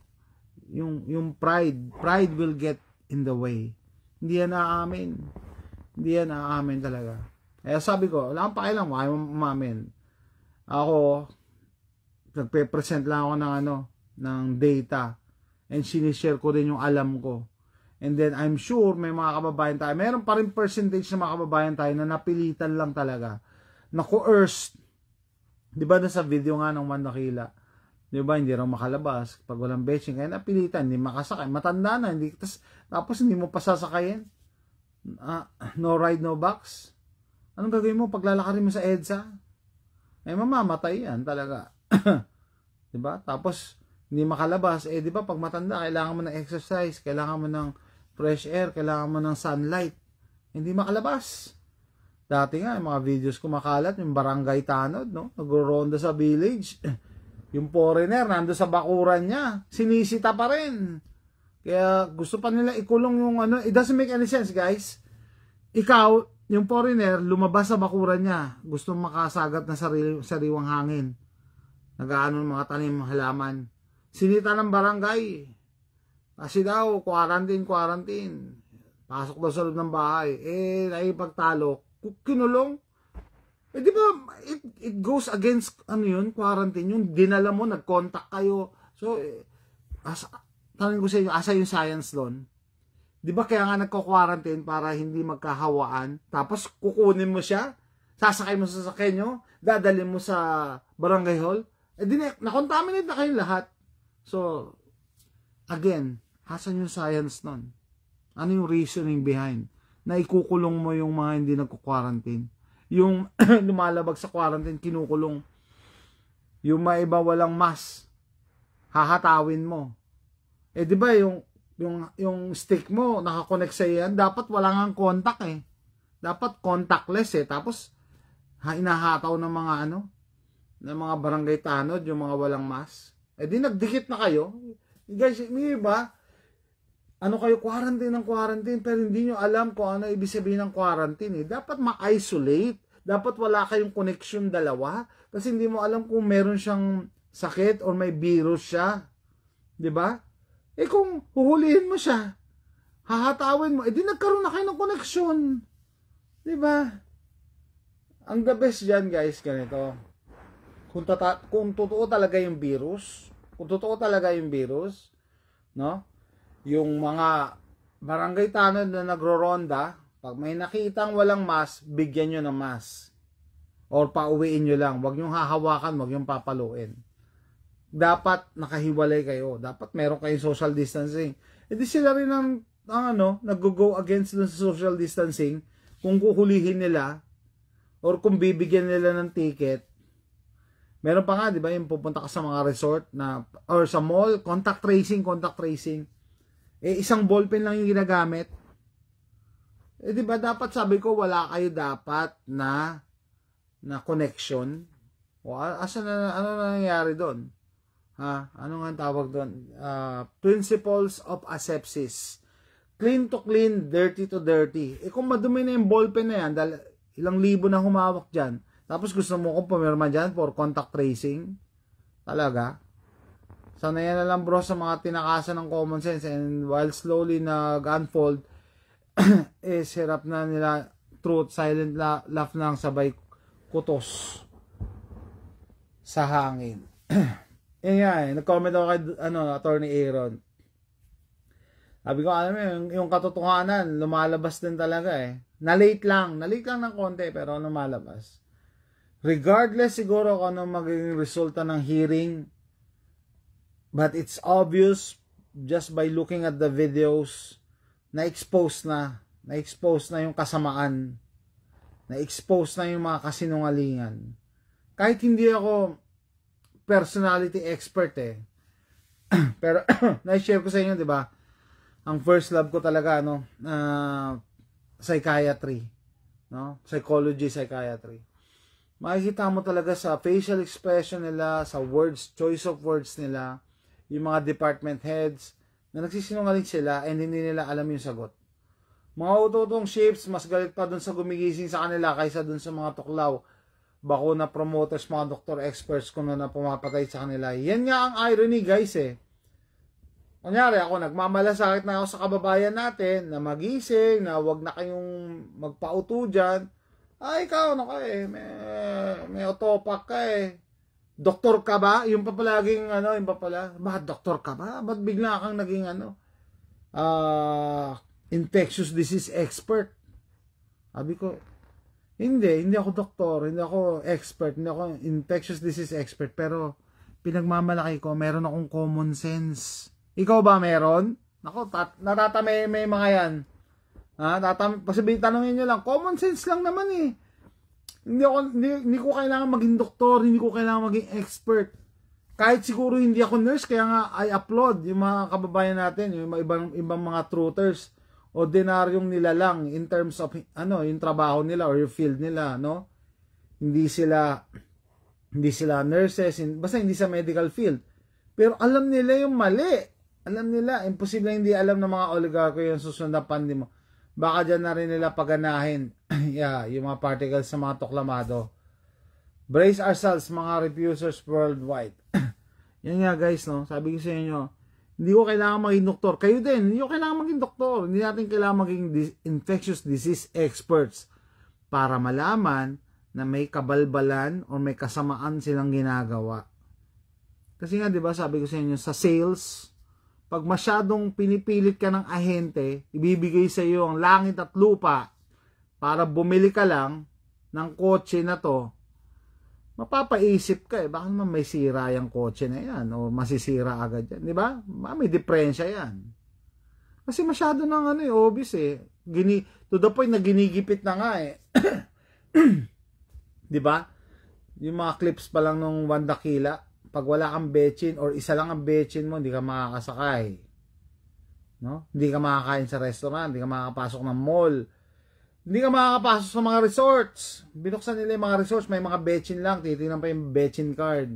Speaker 1: yung pride will get in the way. Hindi yan aamin. Hindi yan aamin talaga. Kaya sabi ko, wala kang pakialam, ayaw umamin. Ako, nagpe-present lang ako ng data, and sinishare ko rin yung alam ko. And then I'm sure may mga kababayan tayo, meron pa rin percentage ng mga kababayan tayo na napilitan lang talaga, na coerced. Di ba sa video nga ng Mandakila, di ba hindi raw makalabas pag walang betching, kaya napilitan, hindi makasakay, matanda na, hindi, tapos hindi mo pa sasakayin. No ride, no box. Anong gagawin mo? Paglalakarin mo sa EDSA? Mamamatay yan talaga. Diba? Tapos, hindi makalabas. Diba, pag matanda, kailangan mo ng exercise, kailangan mo ng fresh air, kailangan mo ng sunlight. Hindi makalabas. Dati nga, yung mga videos kumakalat, yung barangay tanod, no? Nagro-ronda sa village. Yung foreigner, nando sa bakuran niya. Sinisita pa rin. Kaya, gusto pa nila ikulong yung It doesn't make any sense, guys. Ikaw, yung foreigner, lumabas sa bakuran niya. Gusto makasagat na sariwang hangin. Nag-aano ng mga tanim, halaman. Sinita ng barangay. Kasi daw, quarantine. Pasok daw sa loob ng bahay. Naipagtalo. Kinulong. Di ba, it goes against, quarantine. Yung dinala mo, nag-contact kayo. So, tanong ko sa inyo, asa yung science doon? Di ba kaya nga nagko-quarantine para hindi magkahawaan? Tapos, kukunin mo siya, sasakay mo sa sasakyan nyo, dadalhin mo sa barangay hall, na-contaminate na kayong lahat. So, again, asan yung science nun? Ano yung reasoning behind? Na ikukulong mo yung mga hindi nagko-quarantine. Yung lumalabag sa quarantine, kinukulong. Yung mga iba walang mask, hahatawin mo. Di ba yung stick mo, nakakonect sa yan, dapat wala nga contact Dapat contactless Tapos, hinahataw ng mga ng mga barangay tanod, yung mga walang mask. Di nagdikit na kayo. Guys, may iba, kayo, quarantine, pero hindi nyo alam kung ano ibig sabihin ng quarantine. Dapat ma-isolate. Dapat wala kayong connection dalawa. Kasi hindi mo alam kung meron siyang sakit or may virus siya. Diba? Kung huhulihin mo siya, hahatawin mo, di nagkaroon na kayo ng connection. Diba? Ang the best dyan, guys, ganito. Kung totoo talaga yung virus, no? Yung mga barangay tanod na nagro-ronda, pag may nakitang walang mask, bigyan nyo ng mask. Or pauwiin nyo lang. Huwag nyo hahawakan, huwag nyo papaluin. Dapat nakahiwalay kayo. Dapat meron kayong social distancing. Di sila rin nag-go against dun sa social distancing. Kung kuhulihin nila, or kung bibigyan nila ng ticket, meron pa nga, di ba, yung pupunta ka sa mga resort na, or sa mall, contact tracing. Isang ballpen lang yung ginagamit. Di ba, dapat sabi ko, wala kayo dapat na connection. O, ano na nangyari doon? Ano nga tawag doon? Principles of asepsis. Clean to clean, dirty to dirty. Kung madumi na yung ballpen na yan, dahil ilang libo na humawak dyan, tapos gusto mo kong pumirma dyan for contact tracing? Talaga? Sana yan na lang bro sa mga tinakasan ng common sense, and while slowly nag-unfold, hirap na nila truth, silent laugh na sabay kutos sa hangin. Nag-comment ako kay Attorney Aaron. Sabi ko, alam mo, yung katotohanan, lumalabas din talaga Na-late lang ng konti, pero lumalabas. Regardless siguro kung ano magiging resulta ng hearing, but it's obvious just by looking at the videos, na-expose na yung kasamaan, na-expose na yung mga kasinungalingan. Kahit hindi ako personality expert pero na-share ko sa inyo, di ba? Ang first love ko talaga psychiatry, no? Psychiatry. Makikita mo talaga sa facial expression nila, sa choice of words nila, yung mga department heads, na nagsisinungaling sila and hindi nila alam yung sagot. Mga ututong ships, mas galit pa dun sa gumigising sa kanila kaysa dun sa mga tuklaw, bakuna promoters, mga doktor experts kung na pumapatay sa kanila. Yan nga ang irony guys eh. Kunyari ako, nagmamalasakit na ako sa kababayan natin na magising, na wag na kayong magpauto dyan. Ay, ikaw, may otopak ka eh. Doktor ka ba? Yung pa palaging, yung pa pala, bakit doktor ka ba? Ba't bigla kang naging, infectious disease expert? Sabi ko, hindi ako doktor, hindi ako expert, hindi ako infectious disease expert, pero pinagmamalaki ko, meron akong common sense. Ikaw ba meron? Nako, natatamay may mga yan. Tanongin nyo lang, common sense lang naman eh. Hindi ko kailangan maging doktor, hindi ko kailangan maging expert. Kahit siguro hindi ako nurse, kaya nga I applaud yung mga kababayan natin, yung ibang mga truthers, ordinaryong nila lang in terms of yung trabaho nila or yung field nila, no? Hindi sila nurses, basta hindi sa medical field. Pero alam nila yung mali. Alam nila, imposible hindi alam ng mga oligarko yung susunod na pandemya. Baka dyan na rin nila paganahin yung mga particles sa mga toklamado. Brace ourselves, mga refusers worldwide. Yan nga guys, no? Sabi ko sa inyo, hindi ko kailangan maging doktor. Kayo din, hindi ko kailangan maging doktor. Hindi natin kailangan maging infectious disease experts para malaman na may kabalbalan o may kasamaan silang ginagawa. Kasi nga, di ba, sabi ko sa inyo, sa sales, pag masyadong pinipilit ka ng ahente, ibibigay sa iyo ang langit at lupa para bumili ka lang ng kotse na to, mapapaisip ka baka naman may sira yung kotse na yan o masisira agad yan. Di ba? May diferensya yan. Kasi masyado nang obvious eh. To the point na ginigipit na nga eh. Di ba? Yung mga clips pa lang nung 1 dakila, pag wala kang bechin or isa lang ang bechin mo, hindi ka makakasakay. No? Hindi ka makakain sa restaurant, hindi ka makakapasok ng mall. Hindi ka makakapasok sa mga resorts. Binuksan nila yung mga resorts, may mga bechin lang, titingnan pa yung bechin card.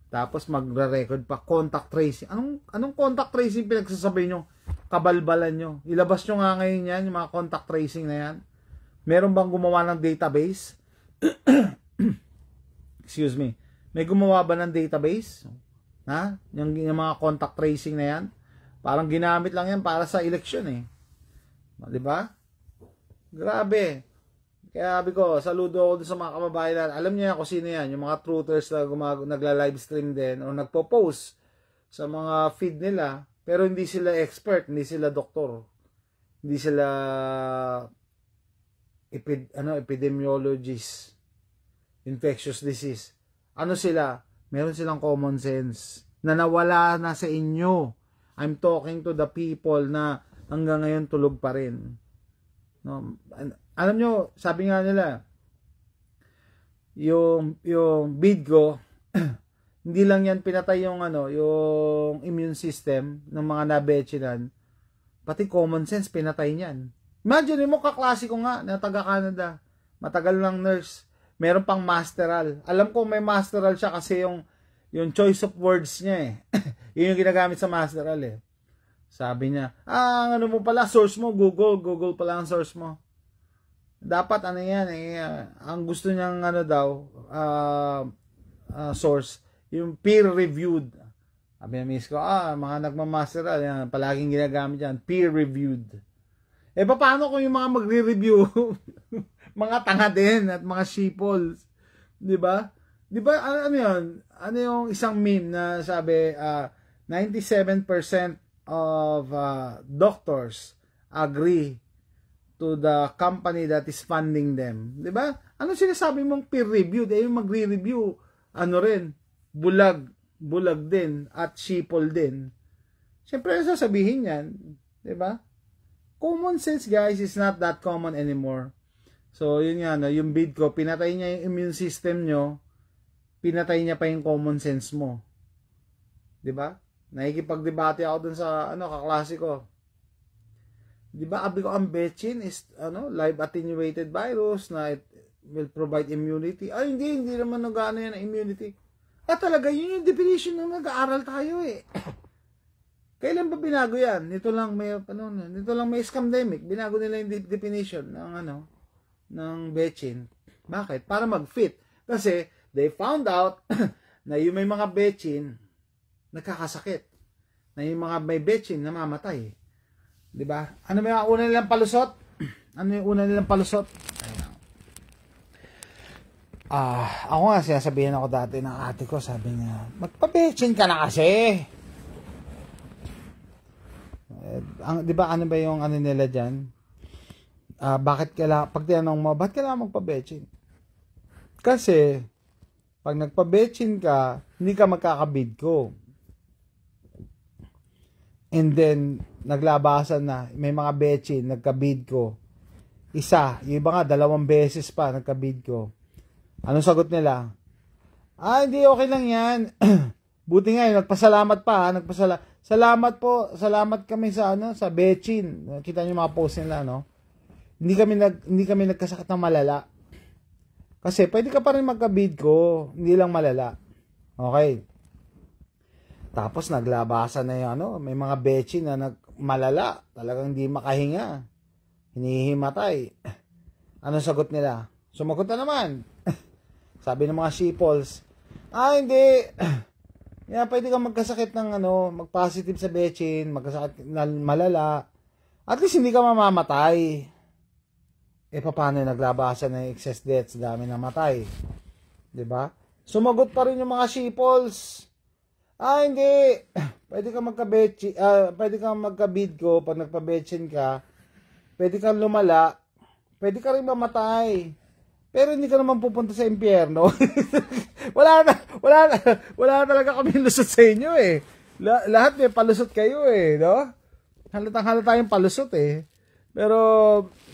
Speaker 1: Tapos magre-record pa contact tracing. Anong contact tracing pinagsasabi nyo? Kabalbalan nyo. Ilabas nyo nga ngayon yan, yung mga contact tracing na yan. Meron bang gumawa ng database? Excuse me. May gumawa ba ng database? Yung mga contact tracing na yan? Parang ginamit lang yan para sa eleksyon eh. Di ba? Grabe. Kaya sabi ko, saludo ako sa mga kababayan. Alam niyo yan kung sino yan. Yung mga truthers na nagla-livestream din o nagpo-post sa mga feed nila. Pero hindi sila expert, hindi sila doktor. Hindi sila epidemiologist, infectious disease. Ano sila? Meron silang common sense na nawala na sa inyo. I'm talking to the people na hanggang ngayon tulog pa rin. No? Alam nyo, sabi nga nila, yung Bidgo, hindi lang yan pinatay yung yung immune system ng mga nabechinan, pati common sense pinatay niyan. Imagine mo, kaklase ko nga na taga Canada, matagal lang nurse, meron pang masteral. Alam ko may masteral siya kasi yung choice of words niya eh. Yun yung ginagamit sa masteral eh. Sabi niya, ano mo pala, source mo, Google pala ang source mo. Dapat yan ang gusto niyang source, yung peer-reviewed. Sabi niya, miss ko, mga nagmamasteral, yan, palaging ginagamit yan, peer-reviewed. Paano kung yung mga magre-review, mga tanga din at mga sheeples, di ba? Di ba, ano yun? Ano yung isang meme na sabi, 97% of doctors agree to the company that is funding them. Di ba? Ano sinasabi mong peer-reviewed? Yung magre-review, bulag din at sheeple din. Siyempre, sasabihin yan. Di ba? Common sense, guys, is not that common anymore. So, yun nga, yung Bidgo, pinatay niya yung immune system nyo, pinatay niya pa yung common sense mo. Diba? Nakikipag-debate ako dun sa, kaklase ko. Diba, abi ko ang bechin is, live attenuated virus na it will provide immunity. Ay, hindi naman nag-ano yan ang immunity. Talaga, yun yung definition ng nag-aaral tayo eh. Kailan ba binago yan? Nito lang may scamdemic. Binago nila yung definition ng ng betchin. Bakit? Para mag-fit. Kasi they found out na yung may mga betchin nagkakasakit. Na yung mga may betchin namamatay. 'Di ba? Ano may una nilang palusot? Ano yung una nilang palusot? Ako nga sinasabihin ako dati ng ate ko, sabi niya, magpa-betchin ka na kasi. 'Di ba ano ba yung ano nila diyan? Bakit pag tinanong mo, bakit kailangan magpa-betchin? Kasi pag nagpa-betchin ka, hindi ka magkakabid ko. And then naglabasan na, may mga betchin nagkabid ko. Isa, yung iba nga 2 beses pa nagkabid ko. Anong sagot nila? Hindi, okay lang yan. Buti nga, nagpasalamat pa. Salamat po. Salamat kami sa sa betchin. Kita niyo mga post nila, no? Hindi kami nagkasakit ng malala. Kasi pwede ka pa rin magkabid ko, hindi lang malala. Okay. Tapos naglabasan na yung may mga betchin na malala, talagang hindi makahinga. Hinihimatay. Anong sagot nila? Sumagot na naman. Sabi ng mga sheeples, hindi. Pwede kang magkasakit ng mag-positive sa betchin, magkasakit na malala. At least hindi ka mamamatay. Paano naglabasan ng excess deaths, dami na matay. 'Di ba? Sumagot pa rin yung mga sheeples. Hindi. Pwede kang magka-betchin, pwede kang magka-bid ko pag nagpa-betchin ka. Pwede kang lumala. Pwede ka rin mamatay. Pero hindi ka naman pupunta sa impyerno. wala na talaga kami lusot sa inyo eh. Lahat may palusot kayo eh, no? Halatang yung palusot eh. Pero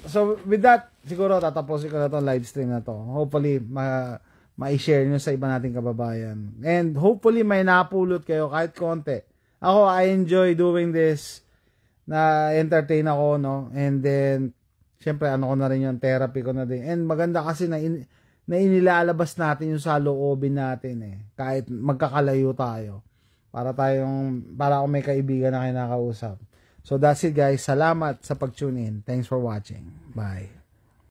Speaker 1: so with that, siguro tatapusin ko na tong live stream na to. Hopefully ma-share nyo sa iba nating kababayan. And hopefully may napulot kayo kahit konti. Ako, I enjoy doing this. Na-entertain ako, no? And then, syempre, ko na rin yung therapy ko na din. And maganda kasi na inilalabas natin yung saloobin natin eh. Kahit magkakalayo tayo. Para ako may kaibigan na kinakausap. So that's it guys. Salamat sa pag-tune in. Thanks for watching. Bye.